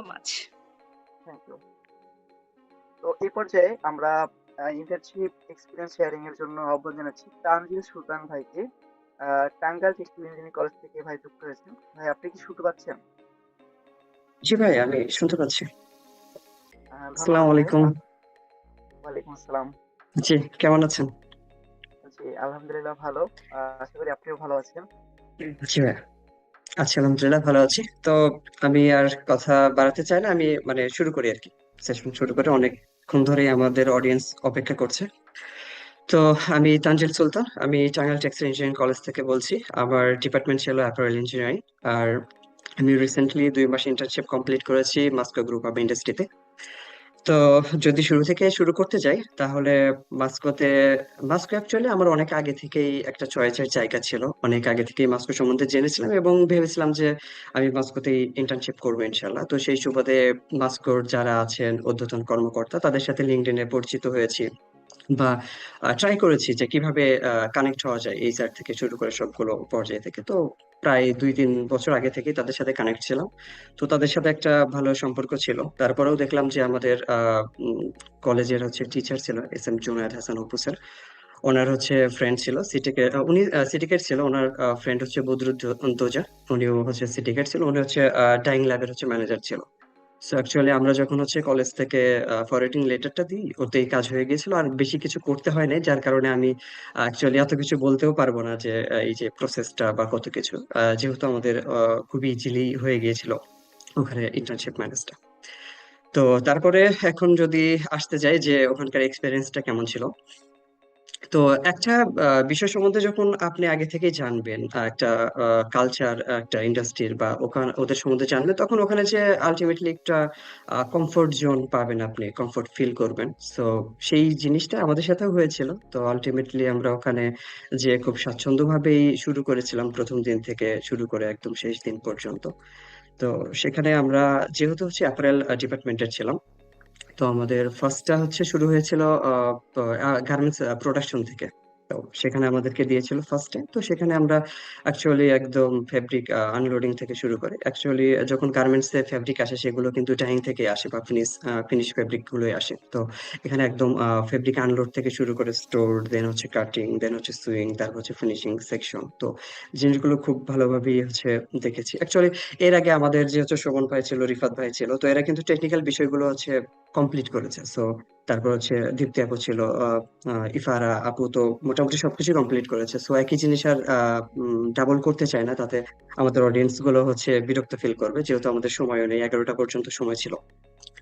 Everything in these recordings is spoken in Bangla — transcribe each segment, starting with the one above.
মাচ। Thank you. তো এই পর্যায়ে আমরা ইন্টার্নশিপ এক্সপিরিয়েন্স শেয়ারিং এর জন্য আহ্বান জানাচ্ছি তানজিল সুলতান ভাইকে। টাঙ্গাইল টেক্সটাইল ইঞ্জিনিয়ারিং কলেজ থেকে ভাই যুক্ত হয়েছেন। ভাই আপনি কি শুনতে পাচ্ছেন? জি ভাই, আমি শুনতে পাচ্ছি। ধন্যবাদ আসসালামু ভাই। আলাইকুম। ওয়ালাইকুম আসসালাম। জি, কেমন আছেন? জি, আলহামদুলিল্লাহ ভালো। আশা করি আপনিও ভালো আছেন। জি ভাই, আছি আলহামদুলিল্লাহ, ভালো আছি। তো আমি আর কথা বাড়াতে চাই না, আমি মানে শুরু করি আর কি। সেশন শুরু করে অনেকক্ষণ ধরেই আমাদের অডিয়েন্স অপেক্ষা করছে। তো আমি তানজিল সুলতান, আমি টাঙ্গাইল টেক্সটাইল ইঞ্জিনিয়ারিং কলেজ থেকে বলছি। আমার ডিপার্টমেন্ট ছিল অ্যাপারেল ইঞ্জিনিয়ারিং। আর আমি রিসেন্টলি 2 মাস ইন্টার্নশিপ কমপ্লিট করেছি মাস্কো গ্রুপ অফ ইন্ডাস্ট্রিতে। তো যদি শুরু থেকে শুরু করতে যাই তাহলে মাস্কোতে মাস্কো অ্যাকচুয়ালি আমার অনেক আগে থেকেই একটা চয়েসের জায়গা ছিল। অনেক আগে থেকেই মাস্কো সম্বন্ধে জেনেছিলাম এবং ভেবেছিলাম যে আমি মাস্কোতেই ইন্টার্নশিপ করবো ইনশাল্লাহ। তো সেই সুবাদে মাস্কোর যারা আছেন ঊর্ধ্বতন কর্মকর্তা তাদের সাথে লিঙ্কডইনে পরিচিত হয়েছি বা ট্রাই করেছি যে কিভাবে কানেক্ট হওয়া যায় এই সাইড থেকে শুরু করে সবগুলো পর্যায় থেকে। তো প্রায় 2-3 বছর আগে থেকে তাদের সাথে কানেক্ট ছিলাম। তো তাদের সাথে একটা ভালো সম্পর্ক ছিল। তারপরেও দেখলাম যে আমাদের কলেজের হচ্ছে টিচার ছিল S M Junaid Hasan Apu sir. ওনার হচ্ছে ফ্রেন্ড ছিল সিটিকে, উনি সিটিকেট ছিল, ওনার ফ্রেন্ড হচ্ছে বদরুদ্দোজা। উনিও হচ্ছে সিটিকেট ছিল, উনি হচ্ছে ডাইং ল্যাবের হচ্ছে ম্যানেজার ছিল। সো অ্যাকচুয়ালি আমরা যখন হচ্ছে কলেজ থেকে ফরওয়ার্ডিং লেটারটা দিই ওতেই কাজ হয়ে গিয়েছিল, আর বেশি কিছু করতে হয় নাই, যার কারণে আমি অ্যাকচুয়ালি এত কিছু বলতেও পারবো না যে এই যে প্রসেসটা বা কত কিছু, যেহেতু আমাদের খুবই ইজিলি হয়ে গিয়েছিল ওখানে ইন্টার্নশিপ ম্যানেজটা। তো তারপরে এখন যদি আসতে যাই যে ওখানকার এক্সপিরিয়েন্সটা কেমন ছিল। তো একটা বিষয় সম্বন্ধে যখন আপনি আগে থেকেই জানবেন, একটা কালচার, একটা ইন্ডাস্ট্রির বা ওখানে ওদের সম্বন্ধে জানবেন, তখন ওখানে যে আলটিমেটলি একটা কমফোর্ট জোন পাবেন, আপনি কমফোর্ট ফিল করবেন। সো সেই জিনিসটা আমাদের সাথেও হয়েছিল। তো আলটিমেটলি আমরা ওখানে যে খুব স্বাচ্ছন্দ্যভাবেই শুরু করেছিলাম, প্রথম দিন থেকে শুরু করে একদম শেষ দিন পর্যন্ত। তো সেখানে আমরা যেহেতু হচ্ছে অ্যাপারেল ডিপার্টমেন্টের ছিলাম, তো আমাদের ফার্স্টটা হচ্ছে শুরু হয়েছিল গার্মেন্টস প্রোডাকশন থেকে। তো সেখানে আমাদেরকে দিয়েছিল ফার্স্টে। তো সেখানে আমরা অ্যাকচুয়ালি একদম ফেব্রিক আনলোডিং থেকে শুরু করে, অ্যাকচুয়ালি যখন গার্মেন্টস এ ফেব্রিক আসে সেগুলো কিন্তু ডাইং থেকে আসে বা ফিনিশ ফেব্রিক গুলোই আসে। তো এখানে একদম ফেব্রিক আনলোড থেকে শুরু করে স্টোর, দেন হচ্ছে কাটিং, দেন হচ্ছে সুইং, তারপর হচ্ছে ফিনিশিং সেকশন। তো জিনিসগুলো খুব ভালোভাবেই হচ্ছে দেখেছি। অ্যাকচুয়ালি এর আগে আমাদের যে হচ্ছে শোভন ভাই ছিল, রিফাত ভাই ছিল, তো এরা কিন্তু টেকনিক্যাল বিষয়গুলো হচ্ছে কমপ্লিট করেছে। সো তারপর হচ্ছে দীপ্তি আপু ছিল, ইফারা আপু তো মোটামুটি সবকিছু কমপ্লিট করেছে। সো একই জিনিস আর ডাবল করতে চায় না, তাতে আমাদের অডিয়েন্স গুলো হচ্ছে বিরক্ত ফিল করবে, যেহেতু আমাদের সময়ও নেই, 11টা পর্যন্ত সময় ছিল।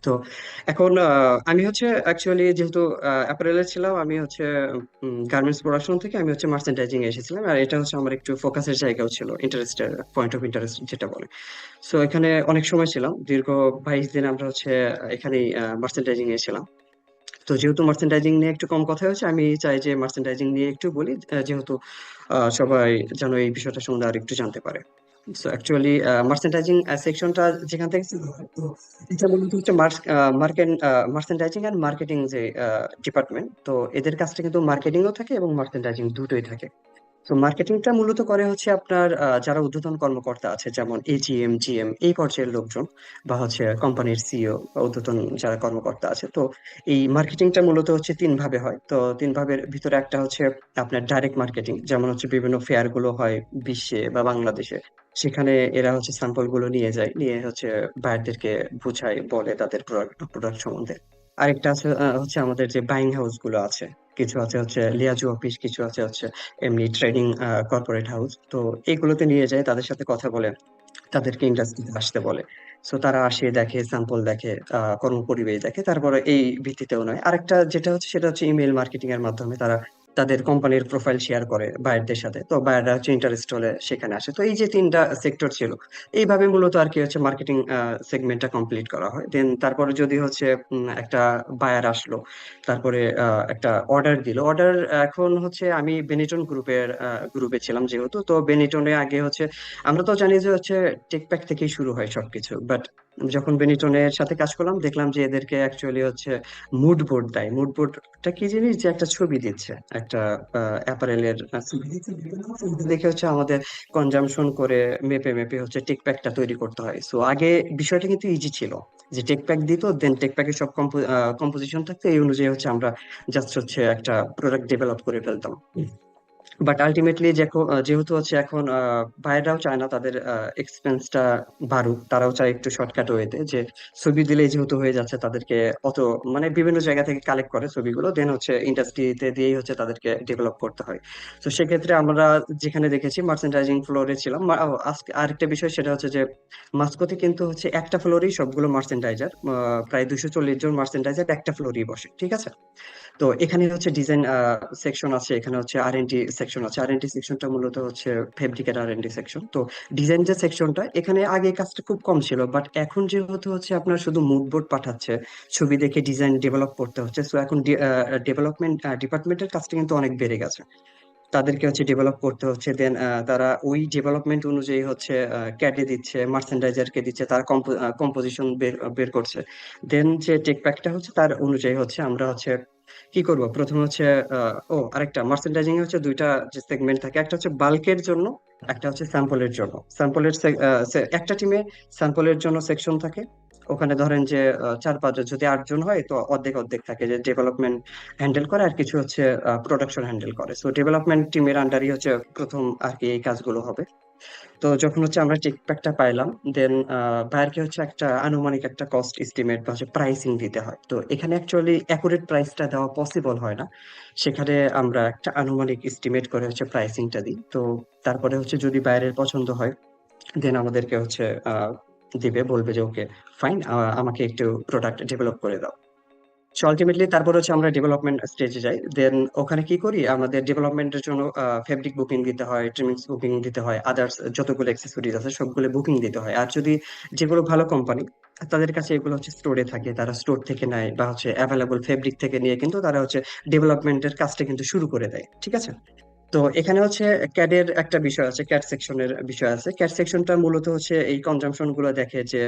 তো এখন আমি হচ্ছে অ্যাকচুয়ালি যেহেতু অ্যাপারেলে ছিলাম, আমি হচ্ছে গার্মেন্টস প্রোডাকশন থেকে আমি হচ্ছে মার্চেন্ডাইজিং এ এসেছিলাম, আর এটা হচ্ছে আমার একটু ফোকাসের জায়গাও ছিল, ইন্টারেস্টের পয়েন্ট অফ ইন্টারেস্ট যেটা বলে। সো এখানে অনেক সময় ছিলাম, দীর্ঘ 22 দিন আমরা হচ্ছে এখানেই মার্চেন্ডাইজিং এ ছিলাম। তো যেহেতু মার্চেন্ডাইজিং নিয়ে একটু কম কথা হয়েছে, আমি চাই যে মার্চেন্ডাইজিং নিয়ে একটু বলি, যেহেতু সবাই যেন এই বিষয়টা সম্বন্ধে আর একটু জানতে পারে। সো অ্যাকচুয়ালি মার্চেন্ডাইজিং সেকশনটা যেখান থেকে শুরু হয়, তো এটা মূলত হচ্ছে মার্চেন্ডাইজিং এন্ড মার্কেটিং যে ডিপার্টমেন্ট। তো এদের কাছটা কিন্তু মার্কেটিংও থাকে এবং মার্চেন্ডাইজিং দুটোই থাকে। তো মার্কেটিংটা মূলত করে হচ্ছে আপনার যারা ঊর্ধ্বতন কর্মকর্তা আছে, যেমন এজিএম, জিএম এই পর্যায়ের লোকজন, বা হচ্ছে কোম্পানির সিইও বা ঊর্ধ্বতন যারা কর্মকর্তা আছে। তো এই মার্কেটিংটা মূলত হচ্ছে 3 ভাবে হয়। তো 3 ভাবের ভিতরে একটা হচ্ছে আপনার ডাইরেক্ট মার্কেটিং, যেমন হচ্ছে বিভিন্ন ফেয়ার গুলো হয় বিশ্বে বা বাংলাদেশে, সেখানে এরা হচ্ছে স্যাম্পল গুলো নিয়ে যায়, নিয়ে হচ্ছে বায়ারদেরকে বুঝায়, বলে তাদের প্রোডাক্ট সম্বন্ধে। আরেকটা আছে হচ্ছে আমাদের যে বাইং হাউস গুলো আছে, কিছু আছে হচ্ছে লিয়াজু অফিস, কিছু আছে হচ্ছে এমনি ট্রেডিং কর্পোরেট হাউস। তো এগুলোতে নিয়ে যায়, তাদের সাথে কথা বলে, তাদেরকে ইন্ডাস্ট্রিতে আসতে বলে। সো তারা আসে, দেখে, স্যাম্পল দেখে, কর্মপরিবেশ দেখে, তারপরে এই ভিত্তিতেও নয়। আরেকটা যেটা হচ্ছে সেটা হচ্ছে ইমেল মার্কেটিং এর মাধ্যমে তারা তাদের কোম্পানির প্রোফাইল শেয়ার করে বায়ারদের সাথে। তো বায়াররা হচ্ছে ইন্টারেস্ট হলে সেখানে আসে। তো এই যে 3টা সেক্টর ছিল, এইভাবে মূলত আর কি হচ্ছে মার্কেটিং সেগমেন্টটা কমপ্লিট করা হয়। দেন তারপরে যদি হচ্ছে একটা বায়ার আসলো, তারপরে একটা অর্ডার দিল। অর্ডার এখন হচ্ছে আমি বেনিটন গ্রুপে ছিলাম যেহেতু, তো বেনিটনে আগে হচ্ছে আমরা তো জানি যে হচ্ছে টেকপ্যাক থেকেই শুরু হয় সবকিছু, বাট যখন বেনিটনের সাথে কাজ করলাম দেখলাম যে এদেরকে অ্যাকচুয়ালি হচ্ছে মুড বোর্ড দেয়। মুড বোর্ডটা কি জিনিস, যে একটা ছবি দিচ্ছে, একটা অ্যাপারেলের দেখে হচ্ছে আমাদের কনজাম্পশন করে মেপে মেপে হচ্ছে টেক প্যাকটা তৈরি করতে হয়। সো আগে বিষয়টা কিন্তু ইজি ছিল, যে টেক প্যাক দিত, দেন টেক প্যাকের সব কম্পোজিশন থাকতো, এই অনুযায়ী হচ্ছে আমরা জাস্ট হচ্ছে একটা প্রোডাক্ট ডেভেলপ করে ফেলতাম। বাট আলটিমেটলি যেহেতু হচ্ছে এখন বাইরেরাও চায় না তাদের এক্সপেন্সটা বাড়ুক, তারাও চায় একটু শর্টকাট ওয়েতে, যে ছবি দিলেই যেহেতু হয়ে যাচ্ছে, তাদেরকে অত মানে বিভিন্ন জায়গা থেকে কালেক্ট করে ছবিগুলো, দেন হচ্ছে ইন্ডাস্ট্রিতে দিয়েই হচ্ছে তাদেরকে ডেভেলপ করতে হয়। তো সেক্ষেত্রে আমরা যেখানে দেখেছি মার্চেন্ডাইজিং ফ্লোরে ছিলাম, আজকে আরেকটা বিষয় সেটা হচ্ছে যে মাস্কোতে কিন্তু হচ্ছে একটা ফ্লোরেই সবগুলো মার্চেন্ডাইজার, প্রায় 240 জন মার্চেন্ডাইজার একটা ফ্লোরেই বসে, ঠিক আছে। তো এখানে হচ্ছে ডিজাইন সেকশন আছে, এখানে হচ্ছে আর&ডি সেকশন আছে। আর&ডি সেকশনটা মূলত হচ্ছে ফেব্রিকের আর&ডি সেকশন। তো ডিজাইন যে সেকশনটা, এখানে আগে কাজটা খুব কম ছিল, বাট এখন যেহেতু হচ্ছে আপনার শুধু মুড বোর্ড পাঠাচ্ছে, ছবি দেখে ডিজাইন ডেভেলপ করতে হচ্ছে, সো এখন ডেভেলপমেন্ট ডিপার্টমেন্টের কাজটা কিন্তু অনেক বেড়ে গেছে। তাদেরকে হচ্ছে ডেভেলপ করতে হচ্ছে, দেন তারা ওই ডেভেলপমেন্ট অনুযায়ী হচ্ছে ক্যাডে দিচ্ছে, মার্চেন্ডাইজারকে দিচ্ছে, তার কম্পোজিশন বের বের করছে। দেন যে টেক প্যাকটা হচ্ছে তার অনুযায়ী হচ্ছে আমরা হচ্ছে কি করব, প্রথমে হচ্ছে আরেকটা মার্চেন্ডাইজিং এ হচ্ছে দুইটা যে সেগমেন্ট থাকে, একটা হচ্ছে বাল্কের জন্য, একটা হচ্ছে স্যাম্পলের জন্য। স্যাম্পলের একটা টিমে স্যাম্পলের জন্য সেকশন থাকে, ওখানে ধরেন যে 4-5 জন, যদি 8 জন হয় তো অর্ধেক অর্ধেক থাকে, যে ডেভেলপমেন্ট হ্যান্ডেল করে আর কিছু হচ্ছে প্রোডাকশন হ্যান্ডেল করে। সো ডেভেলপমেন্ট টিমের আন্ডারই হচ্ছে প্রথম আর কি এই কাজগুলো হবে। তো যখন হচ্ছে আমরা টেক প্যাকটা পাইলাম, দেন বায়ারকে হচ্ছে একটা আনুমানিক একটা কস্ট এস্টিমেট বা হচ্ছে প্রাইসিং দিতে হয়। তো এখানে অ্যাকচুয়ালি অ্যাকুরেট প্রাইসটা দেওয়া পসিবল হয় না, সেখানে আমরা একটা আনুমানিক এস্টিমেট করে হচ্ছে প্রাইসিংটা দিই। তো তারপরে হচ্ছে যদি বায়ারের পছন্দ হয়, দেন আমাদেরকে হচ্ছে দিবে, বলবে যে ওকে ফাইন, আমাকে একটু প্রোডাক্ট ডেভেলপ করে দাও। সো আলটিমেটলি তারপর হচ্ছে আমরা ডেভেলপমেন্ট স্টেজে যাই, দেন ওখানে কি করি, আমাদের ডেভেলপমেন্টের জন্য ফেব্রিক বুকিং দিতে হয়, ট্রিমিংস বুকিং দিতে হয়, আদার্স যতগুলো অ্যাক্সেসরিজ আছে সবগুলো বুকিং দিতে হয়। আর যদি যেগুলো ভালো কোম্পানি, তাদের কাছে এগুলো হচ্ছে স্টোরে থাকে, তারা স্টোর থেকে নেয়, বা হচ্ছে অ্যাভেলেবল ফেব্রিক থেকে নিয়ে কিন্তু তারা হচ্ছে ডেভেলপমেন্টের কাজটা কিন্তু শুরু করে দেয়, ঠিক আছে। তো এখানে হচ্ছে ক্যাডের একটা বিষয় আছে, ক্যাড সেকশনের বিষয় আছে। ক্যাড সেকশনটা মূলত হচ্ছে এই কনজাম্পশন গুলো দেখে, যে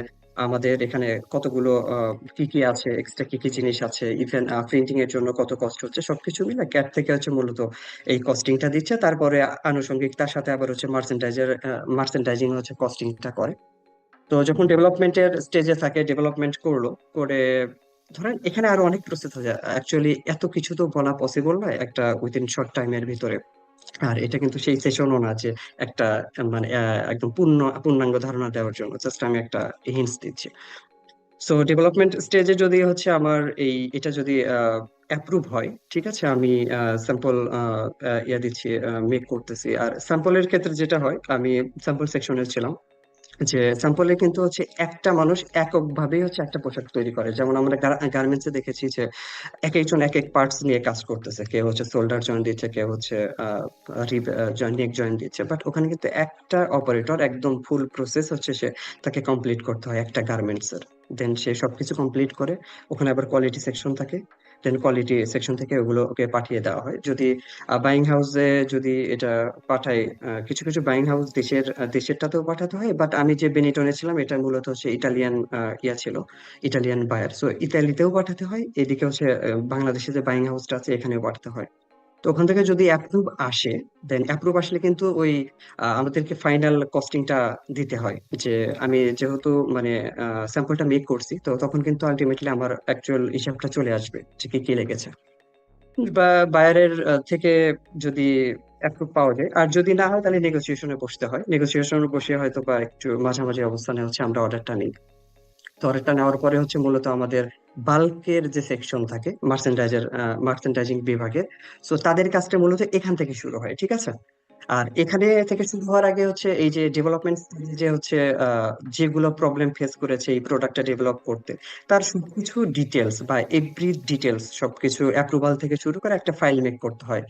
আমাদের এখানে কতগুলো কি কি আছে, এক্সট্রা কি কি জিনিস আছে, ইভেন প্রিন্টিং এর জন্য কত কস্ট হচ্ছে, সবকিছু মিলে ক্যাড থেকে হচ্ছে মূলত এই কস্টিংটা দিচ্ছে। তারপরে আনুষঙ্গিক তার সাথে আবার হচ্ছে মার্চেন্ডাইজিং হচ্ছে কস্টিংটা করে। তো যখন ডেভেলপমেন্টের স্টেজে থাকে, ডেভেলপমেন্ট করলো করে, ধরেন এখানে আরো অনেক প্রসেস আছে, অ্যাকচুয়ালি এত কিছু তো বলা পসিবল নয় একটা উইদিন শর্ট টাইমের ভিতরে। আর এটা কিন্তু সেই সেশনও না যে একটা মানে একদম পূর্ণাঙ্গ ধারণা দেওয়ার জন্য, জাস্ট আমি একটা হিন্টস দিচ্ছি। সো ডেভেলপমেন্ট স্টেজে যদি হচ্ছে আমার এটা যদি অ্যাপ্রুভ হয়, ঠিক আছে, আমি স্যাম্পল দিচ্ছি, মেক করতেছি। আর স্যাম্পলের ক্ষেত্রে যেটা হয়, আমি স্যাম্পল সেকশনে ছিলাম, যে স্যাম্পলে কিন্তু হচ্ছে একটা মানুষ এককভাবে হচ্ছে একটা পোশাক তৈরি করে। যেমন আমরা গার্মেন্টস এ দেখেছি যে এক একজন এক এক পার্টস নিয়ে কাজ করতেছে, কেউ হচ্ছে শোল্ডার জয়েন্ট দিচ্ছে, কেউ হচ্ছে রিব জয়েন্ট, নেক জয়েন্ট দিচ্ছে, বাট ওখানে কিন্তু একটা অপারেটর একদম ফুল প্রসেস হচ্ছে সে তাকে কমপ্লিট করতে হয় একটা গার্মেন্টস এর। দেন সে সবকিছু কমপ্লিট করে, ওখানে আবার কোয়ালিটি সেকশন থাকে, দেন কোয়ালিটি সেকশন থেকে ওগুলো ওকে পাঠিয়ে দেওয়া হয়। যদি বাইং হাউসে যদি এটা পাঠাই, কিছু কিছু বাইং হাউস দেশেরটাতেও পাঠাতে হয়, বাট আমি যে বেনিটনে ছিলাম এটা মূলত হচ্ছে ইটালিয়ান ছিল, ইটালিয়ান বায়ার, সো ইতালিতেও পাঠাতে হয়, এদিকে হচ্ছে বাংলাদেশে যে বাইং হাউসটা আছে এখানেও পাঠাতে হয়। তো ওখান থেকে যদি অ্যাপ্রুভ আসে, দেন অ্যাপ্রুভ আসলে কিন্তু ওই আমাদেরকে ফাইনাল কস্টিংটা দিতে হয়। যে আমি যেহেতু মানে স্যাম্পলটা মেক করছি, তো তখন কিন্তু আলটিমেটলি আমার অ্যাকচুয়াল হিসাবটা চলে আসবে যে কি কি লেগেছে, বা বায়ারের থেকে যদি অ্যাপ্রুভ পাওয়া যায়। আর যদি না হয় তাহলে নেগোসিয়েশনে বসতে হয়, নেগোসিয়েশনে বসে হয়তো বা একটু মাঝামাঝি অবস্থানে হচ্ছে আমরা অর্ডারটা নিই। তো অর্ডারটা নেওয়ার পরে হচ্ছে মূলত আমাদের বাল্কের যে সেকশন থাকে মার্চেন্ডাইজিং বিভাগের, সো তাদের কাজটা মূলত এখান থেকে শুরু হয়, ঠিক আছে। আর এখানে থেকে শুরু হওয়ার আগে হচ্ছে এই যে ডেভেলপমেন্ট যে হচ্ছে যেগুলো প্রবলেম ফেস করেছে এই প্রোডাক্টটা ডেভেলপ করতে, তার সবকিছু ডিটেলস বা এভরি ডিটেলস সবকিছু অ্যাপ্রুভাল থেকে শুরু করে একটা ফাইল মেক করতে হয়।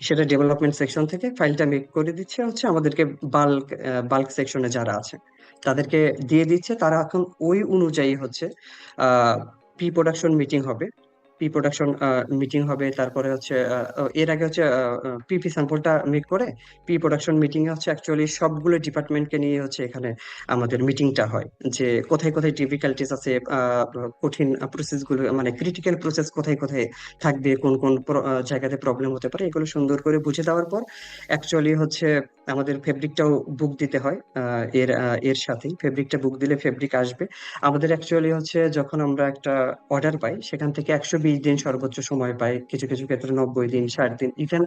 সেটা ডেভেলপমেন্ট সেকশন থেকে ফাইলটা মেক করে দিচ্ছে হচ্ছে আমাদেরকে বাল্ক বাল্ক সেকশনে যারা আছে তাদেরকে দিয়ে দিচ্ছে। তারা এখন ওই অনুযায়ী হচ্ছে প্রি প্রোডাকশন মিটিং হবে, প্রি প্রোডাকশন মিটিং হবে, তারপরে হচ্ছে এর আগে হচ্ছে পিপি স্যাম্পলটা মেক করে প্রি প্রোডাকশন মিটিং এ হচ্ছে অ্যাকচুয়ালি সবগুলো ডিপার্টমেন্টকে নিয়ে হচ্ছে এখানে আমাদের মিটিংটা হয়, যে কোথায় কোথায় ডিফিকাল্টিস আছে, কঠিন প্রসেস গুলো মানে ক্রিটিক্যাল প্রসেস কোথায় কোথায় থাকবে, কোন কোন জায়গাতে প্রবলেম হতে পারে, এগুলো সুন্দর করে বুঝে দেওয়ার পর অ্যাকচুয়ালি হচ্ছে আমাদের ফেব্রিকটাও বুক দিতে হয়। এর সাথেই ফেব্রিকটা বুক দিলে ফেব্রিক আসবে আমাদের। অ্যাকচুয়ালি হচ্ছে যখন আমরা একটা অর্ডার পাই সেখান থেকে 120 দিন সর্বোচ্চ সময় পাই, কিছু কিছু ক্ষেত্রে 90 দিন, 60 দিন ইভেন।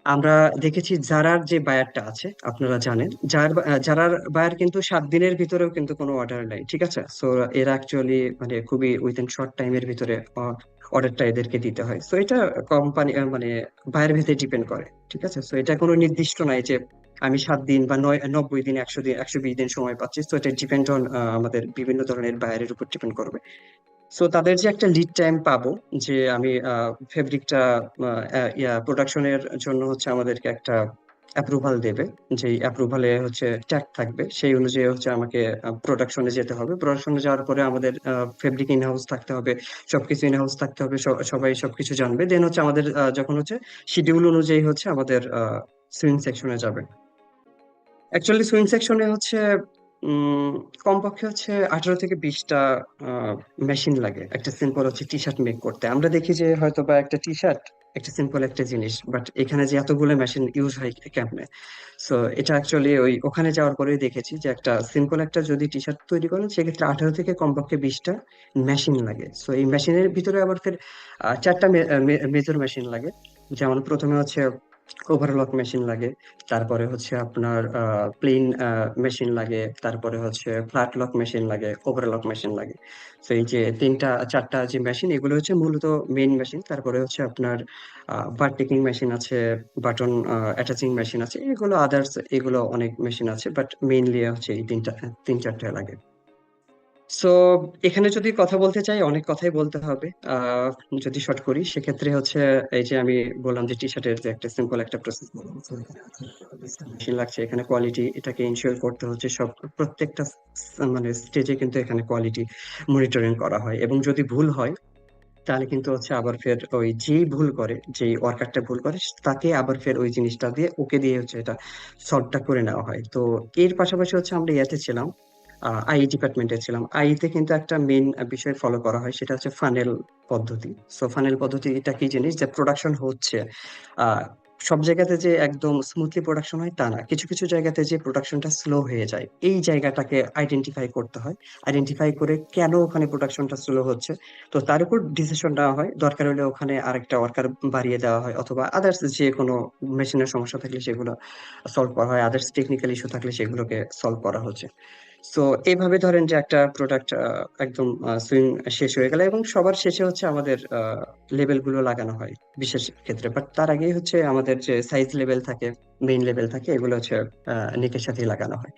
আমরা দেখেছি যারার যে বায়ারটা আছে, আপনারা জানেন যারার বায়ার কিন্তু 7 দিনের ভিতরেও কিন্তু কোনো অর্ডার নাই, ঠিক আছে। সো এরা অ্যাকচুয়ালি মানে খুবই উইদিন শর্ট টাইমের ভিতরে অর্ডারটা এদেরকে দিতে হয়। সো এটা কোম্পানি মানে বায়ার ভেদে ডিপেন্ড করে, ঠিক আছে। সো এটা কোনো নির্দিষ্ট নাই যে আমি 7 দিন বা 90 দিন, 100 দিন, 120 দিন সময় পাচ্ছি। তো এটা ডিপেন্ড অন আমাদের বিভিন্ন ধরনের বায়ারের উপর ডিপেন্ড করবে। সো তাদের যে একটা লিড টাইম পাবো, যে আমি ফেব্রিকটা প্রোডাকশনের জন্য হচ্ছে আমাদেরকে একটা অ্যাপ্রুভাল দেবে, যে অ্যাপ্রুভালে হচ্ছে ট্যাগ থাকবে, সেই অনুযায়ী হচ্ছে আমাকে প্রোডাকশনে যেতে হবে। প্রোডাকশনে যাওয়ার পরে আমাদের ফেব্রিক ইন হাউস থাকতে হবে, সবকিছু ইন হাউস থাকতে হবে, সবাই সবকিছু জানবে। দেন হচ্ছে আমাদের যখন হচ্ছে শিডিউল অনুযায়ী হচ্ছে আমাদের সুইং সেকশনে যাবে। অ্যাকচুয়ালি সুইং সেকশনে হচ্ছে উম কমপক্ষে হচ্ছে 18 থেকে 20টা মেশিন লাগে একটা সিম্পল হচ্ছে টি শার্ট মেক করতে। আমরা দেখি যে হয়তো বা একটা টি শার্ট একটা সিম্পল একটা জিনিস, বাট এখানে যে এতগুলো মেশিন ইউজ হয় কেমনে। সো এটা অ্যাকচুয়ালি ওখানে যাওয়ার পরেই দেখেছি যে একটা সিম্পল একটা যদি টি শার্ট তৈরি করেন সেক্ষেত্রে 18 থেকে কমপক্ষে 20টা মেশিন লাগে। সো এই মেশিনের ভিতরে আবার ফের 4টা মেজর মেশিন লাগে। যেমন প্রথমে হচ্ছে ওভারলক মেশিন লাগে, তারপরে হচ্ছে আপনার প্লেন মেশিন লাগে, তারপরে হচ্ছে ফ্ল্যাট লক মেশিন লাগে, ওভারলক মেশিন লাগে। তো এই যে 3টা 4টা যে মেশিন, এগুলো হচ্ছে মূলত মেইন মেশিন। তারপরে হচ্ছে আপনার বাট টেকিং মেশিন আছে, বাটন অ্যাটাচিং মেশিন আছে, এগুলো আদার্স, এগুলো অনেক মেশিন আছে, বাট মেইনলি হচ্ছে এই 3-4টা লাগে। সো এখানে যদি কথা বলতে চাই অনেক কথাই বলতে হবে। যদি শর্ট করি সেক্ষেত্রে হচ্ছে এই যে আমি বললাম যে টি শার্টের যে একটা সিম্পল একটা প্রসেস মেশিন লাগছে, এখানে কোয়ালিটি এটাকে ইনশিওর করতে হচ্ছে সব প্রত্যেকটা মানে স্টেজে কিন্তু এখানে কোয়ালিটি মনিটরিং করা হয়, এবং যদি ভুল হয় তাহলে কিন্তু হচ্ছে আবার ফের ওই যেই ভুল করে, যেই ওয়ার্কারটা ভুল করে তাকে আবার ফের ওই জিনিসটা দিয়ে ওকে দিয়ে হচ্ছে এটা সলভটা করে নেওয়া হয়। তো এর পাশাপাশি হচ্ছে আমরা ইয়াতে ছিলাম, আই ডিপার্টমেন্টে ছিলাম। আইতে কিন্তু একটা মেইন বিষয় ফলো করা হয়, সেটা হচ্ছে ফানেল পদ্ধতি। সো ফানেল পদ্ধতি এটা কি জিনিস, যে প্রোডাকশন হচ্ছে আহ সব জায়গাতে যে একদম স্মুথলি প্রোডাকশন হয় তা না, কিছু কিছু জায়গাতে যে প্রোডাকশনটা স্লো হয়ে যায়, এই জায়গাটাকে আইডেন্টিফাই করতে হয়। আইডেন্টিফাই করে কেন ওখানে প্রোডাকশনটা স্লো হচ্ছে, তো তার উপর ডিসিশন নেওয়া হয়। দরকার হলে ওখানে আরেকটা ওয়ার্কার বাড়িয়ে দেওয়া হয়, অথবা আদার্স যে কোনো মেশিনের সমস্যা থাকলে সেগুলো সলভ করা হয়, আদার্স টেকনিক্যাল ইস্যু থাকলে সেগুলোকে সলভ করা হচ্ছে। সো এইভাবে ধরেন যে একটা প্রোডাক্ট একদম সুইং শেষ হয়ে গেল, এবং সবার শেষে হচ্ছে আমাদের লেবেল গুলো লাগানো হয় বিশেষ ক্ষেত্রে। বাট তার আগেই হচ্ছে আমাদের যে সাইজ লেভেল থাকে, মেইন লেভেল থাকে, এগুলো হচ্ছে নিকের সাথে লাগানো হয়।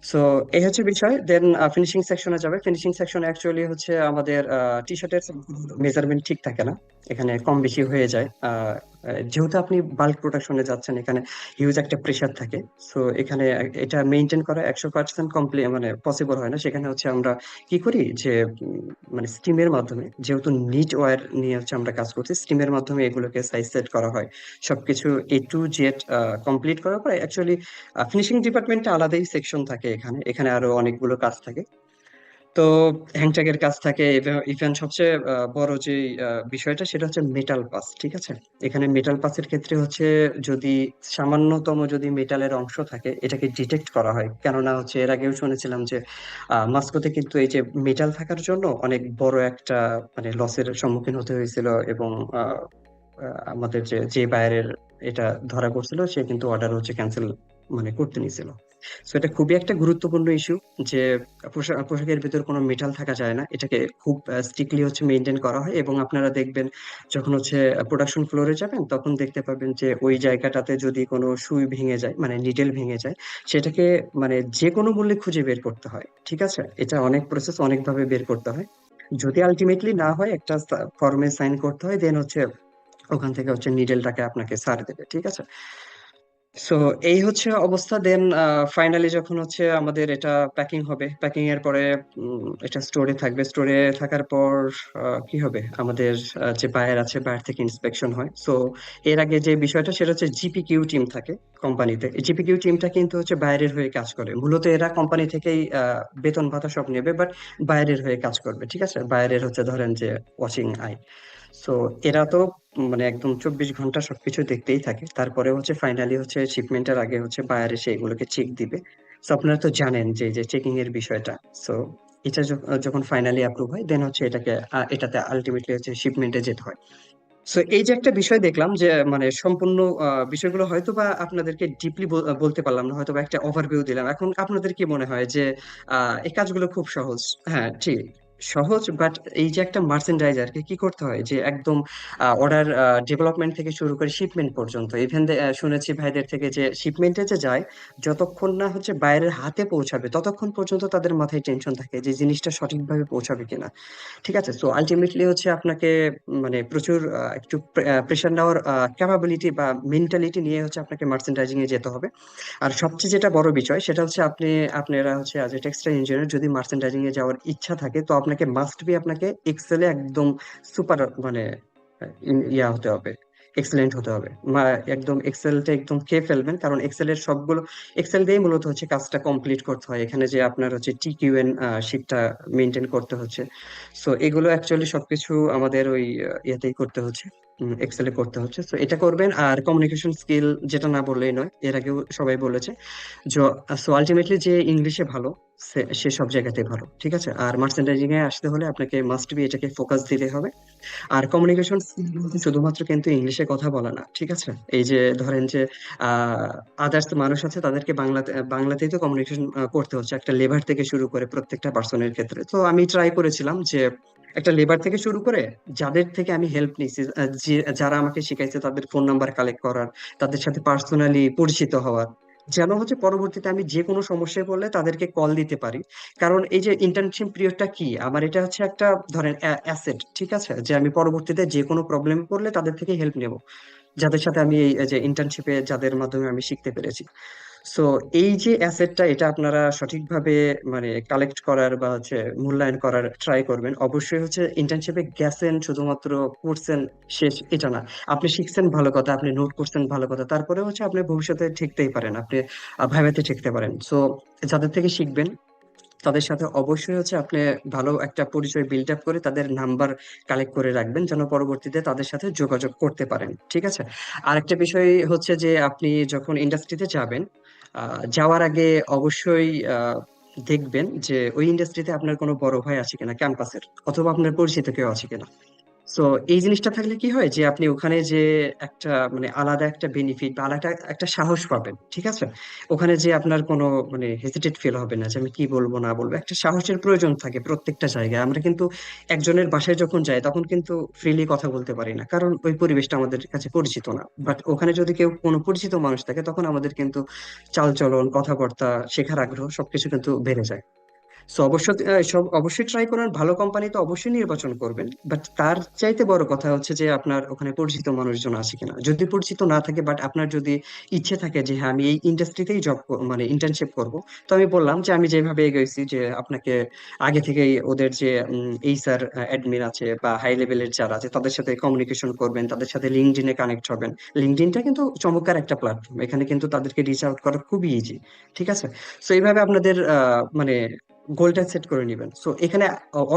সো এই হচ্ছে বিষয়। দেন ফিনিশিং সেকশনে যাবে। ফিনিশিং সেকশনে অ্যাকচুয়ালি হচ্ছে আমাদের টি শার্টের মেজারমেন্ট ঠিক থাকে না, এখানে কম বেশি হয়ে যায়। যেহেতু আপনি বাল্ক প্রোডাকশনে যাচ্ছেন, এখানে হিউজ একটা প্রেসার থাকে। সো এখানে এটা মেনটেন করা 100% কমপ্লিট মানে পসিবল হয় না। সেখানে হচ্ছে আমরা কি করি যে মানে স্টিমের মাধ্যমে, যেহেতু নিট ওয়্যার নিয়ে হচ্ছে আমরা কাজ করছি, স্টিমের মাধ্যমে এগুলোকে সাইজ সেট করা হয়। সবকিছু A to Z কমপ্লিট করার পরে অ্যাকচুয়ালি ফিনিশিং ডিপার্টমেন্টে আলাদাই সেকশন থাকে, এখানে এখানে আরো অনেকগুলো কাজ থাকে। তো হ্যাংট্যাগের কাজ থাকে, ইভেন সবচেয়ে বড় যে বিষয়টা সেটা হচ্ছে মেটাল পাস, ঠিক আছে। এখানে মেটাল পাসের ক্ষেত্রে হচ্ছে যদি সামান্যতম যদি মেটালের অংশ থাকে এটাকে ডিটেক্ট করা হয়। কেননা হচ্ছে এর আগেও শুনেছিলাম যে মাস্কোতে কিন্তু এই যে মেটাল থাকার জন্য অনেক বড় একটা মানে লসের সম্মুখীন হতে হয়েছিল, এবং আহ, আমাদের যে যে বাইরের এটা ধরা পড়ছিল সে কিন্তু অর্ডার হচ্ছে ক্যান্সেল মানে করতে নিয়েছিল। তো এটা খুবই একটা গুরুত্বপূর্ণ ইস্যু, যে পোশাকের ভিতর কোনো মেটাল থাকা যায় না, এটাকে খুব স্ট্রিক্টলি হচ্ছে মেনটেন করা হয়। এবং আপনারা দেখবেন যখন হচ্ছে প্রোডাকশন ফ্লোরে যাবেন তখন দেখতে পাবেন যে ওই জায়গাটাতে যদি কোনো সুই ভেঙে যায় মানে নিডেল ভেঙে যায়, সেটাকে মানে যে কোনো মূল্যে খুঁজে বের করতে হয়, ঠিক আছে। এটা অনেক প্রসেস, অনেক ভাবে বের করতে হয়। যদি আলটিমেটলি না হয় একটা ফর্মে সাইন করতে হয়, দেন হচ্ছে ওখান থেকে হচ্ছে নিডেলটাকে আপনাকে ছাড় দেবে, ঠিক আছে। সো এই হচ্ছে অবস্থা। দেন ফাইনালি যখন হচ্ছে আমাদের এটা প্যাকিং হবে, প্যাকিং এর পরে এটা স্টোরে থাকবে। স্টোরে থাকার পর কি হবে, আমাদের যে বায়ার আছে, বায়ার থেকে ইন্সপেকশন হয়। সো এর আগে যে বিষয়টা সেটা হচ্ছে জিপিকিউ টিম থাকে কোম্পানিতে। এই জিপিকিউ টিমটা কিন্তু হচ্ছে বায়ারের হয়ে কাজ করে। মূলত এরা কোম্পানি থেকেই বেতন ভাতা সব নেবে, বাট বায়ারের হয়ে কাজ করবে, ঠিক আছে। বায়ারের হচ্ছে ধরেন যে ওয়াচিং আই। সো এরা তো মানে একদম 24 ঘন্টা সবকিছু দেখতেই থাকে। তারপরে হচ্ছে ফাইনালি হচ্ছে শিপমেন্টের আগে হচ্ছে বায়ার এসে এগুলোকে চেক দিবে। সো আপনারা তো জানেন যে যে চেকিং এর বিষয়টা। সো এটা যখন ফাইনালি অ্যাপ্রুভ হয়, দেন হচ্ছে এটাকে এটাতে আলটিমেটলি হচ্ছে শিপমেন্টে যেতে হয়। সো এই যে একটা বিষয় দেখলাম যে মানে সম্পূর্ণ বিষয়গুলো হয়তো বা আপনাদেরকে ডিপলি বলতে পারলাম না, হয়তো বা একটা ওভারভিউ দিলাম। এখন আপনাদের কি মনে হয় যে এই কাজগুলো খুব সহজ? হ্যাঁ, ঠিক, সহজ। বাট এই যে একটা মার্চেন্ডাইজারকে কি করতে হয় যে একদম অর্ডার ডেভেলপমেন্ট থেকে শুরু করে শিপমেন্ট পর্যন্ত, ইভেন শুনেছি ভাইদের থেকে যে শিপমেন্টে যে যায়, যতক্ষণ না হচ্ছে বাইরের হাতে পৌঁছাবে ততক্ষণ পর্যন্ত তাদের মাথায় টেনশন থাকে যে জিনিসটা সঠিকভাবে পৌঁছাবে কিনা। ঠিক আছে। সো আলটিমেটলি হচ্ছে আপনাকে মানে প্রচুর একটু প্রেশার নেওয়ার ক্যাপাবিলিটি বা মেন্টালিটি নিয়ে হচ্ছে আপনাকে মার্চেন্ডাইজিং এ যেতে হবে। আর সবচেয়ে যেটা বড় বিষয় সেটা হচ্ছে আপনারা হচ্ছে অ্যাজ এ টেক্সটাইল ইঞ্জিনিয়ার যদি মার্চেন্ডাইজিং এ যাওয়ার ইচ্ছা থাকে, তো আপনাকে মাস্ট বি আপনাকে এক্সেলে একদম সুপার মানে ইয়া হতে হবে, এক্সেলেন্ট হতে হবে। একদম এক্সেলটা একদম খেয়ে ফেলবেন, কারণ এক্সেলের সবগুলো এক্সেল দিয়েই মূলত হচ্ছে কাজটা কমপ্লিট করতে হয়। এখানে যে আপনার হচ্ছে টিকিউএন শিটটা মেনটেন করতে হচ্ছে। সো এগুলো অ্যাকচুয়ালি সবকিছু আমাদের ওই ইয়েতেই করতে হচ্ছে, এক্সেলে করতে হচ্ছে। তো এটা করবেন। আর কমিউনিকেশন স্কিল যেটা না বললেই নয়, এর আগেও সবাই বলেছে। সো আলটিমেটলি যে ইংলিশে ভালো, সে সব জায়গাতে ভালো, ঠিক আছে। আর মার্চেন্ডাইজিং এ আসতে হলে আপনাকে মাস্ট বি এটাকে ফোকাস দিতে হবে। আর কমিউনিকেশন শুধুমাত্র কিন্তু ইংলিশে কথা বলা না, ঠিক আছে। এই যে ধরেন যে আদার্স মানুষ আছে, তাদেরকে বাংলাতেই তো কমিউনিকেশন করতে হচ্ছে, একটা লেবার থেকে শুরু করে প্রত্যেকটা পার্সনের ক্ষেত্রে। তো আমি ট্রাই করেছিলাম যে একটা লেবার থেকে শুরু করে যাদের থেকে আমি হেল্প নিয়েছি, যারা আমাকে শিখাইছে, তাদের ফোন নাম্বার কালেক্ট করার, তাদের সাথে পার্সোনালি পরিচিত হওয়ার, যেন হচ্ছে পরবর্তীতে আমি যে কোনো সমস্যায় পড়লে তাদেরকে কল দিতে পারি। কারণ এই যে ইন্টার্নশিপ পিরিয়ডটা কি আমার, এটা হচ্ছে একটা ধরেন অ্যাসেট, ঠিক আছে, যে আমি পরবর্তীতে যে কোনো প্রবলেম পড়লে তাদের থেকে হেল্প নেব, যাদের সাথে আমি এই যে ইন্টার্নশিপে যাদের মাধ্যমে আমি শিখতে পেরেছি। সো এই যে অ্যাসেটটা, এটা আপনারা সঠিকভাবে মানে কালেক্ট করার বা হচ্ছে মূল্যায়ন করার ট্রাই করবেন। অবশ্যই হচ্ছে ইন্টার্নশিপে গেছেন শুধুমাত্র পড়ছেন শেষ এটা না, আপনি শিখছেন ভালো কথা, আপনি নোট করছেন ভালো কথা, তারপরে হচ্ছে আপনি ভবিষ্যতে শিখতেই পারেন, আপনি ভাইভাতে শিখতে পারেন। সো যাদের থেকে শিখবেন তাদের সাথে অবশ্যই হচ্ছে আপনি ভালো একটা পরিচয় বিল্ড আপ করে তাদের নাম্বার কালেক্ট করে রাখবেন, যেন পরবর্তীতে তাদের সাথে যোগাযোগ করতে পারেন, ঠিক আছে। আরেকটা বিষয় হচ্ছে যে আপনি যখন ইন্ডাস্ট্রিতে যাবেন, যাওয়ার আগে অবশ্যই দেখবেন যে ওই ইন্ডাস্ট্রিতে আপনার কোনো বড় ভাই আছে কিনা ক্যাম্পাসের, অথবা আপনার পরিচিত কেউ আছে কিনা। সো এই জিনিসটা থাকলে কি হয় যে আপনি ওখানে যে একটা মানে আলাদা একটা বেনিফিট বা আলাদা একটা সাহস পাবেন, ঠিক আছে। ওখানে যে আপনার কোনো মানে হেজিটেট ফিল হবে না যে আমি কি বলবো না বলবো। একটা সাহসের প্রয়োজন থাকে প্রত্যেকটা জায়গায়। আমরা কিন্তু একজনের বাসায় যখন যাই তখন কিন্তু ফ্রিলি কথা বলতে পারি না, কারণ ওই পরিবেশটা আমাদের কাছে পরিচিত না। বাট ওখানে যদি কেউ কোনো পরিচিত মানুষ থাকে, তখন আমাদের কিন্তু চালচলন, কথাবার্তা, শেখার আগ্রহ সবকিছু কিন্তু বেড়ে যায়। সো অবশ্যই সব অবশ্যই ট্রাই করেন, ভালো কোম্পানি তো অবশ্যই নির্বাচন করবেন। বাট তার চাইতে বড় কথা হচ্ছে যে আপনার ওখানে পরিচিত মানুষজন আছে কিনা। যদি পরিচিত না থাকে, বাট আপনার যদি ইচ্ছে থাকে যে হ্যাঁ আমি এই ইন্ডাস্ট্রিতেই মানে ইন্টার্নশিপ করব, তো আমি বললাম যে আমি যেভাবে এগোইছি, যে আপনাকে আগে থেকেই ওদের যে এইচআর অ্যাডমিন আছে বা হাই লেভেলের যারা আছে তাদের সাথে কমিউনিকেশন করবেন, তাদের সাথে লিঙ্কডইনে কানেক্ট হবেন। লিঙ্কডইনটা কিন্তু চমৎকার একটা প্ল্যাটফর্ম, এখানে কিন্তু তাদেরকে রিচ আউট করা খুবই ইজি, ঠিক আছে। সো এইভাবে আপনাদের মানে গোলটা সেট করে নেবেন। সো এখানে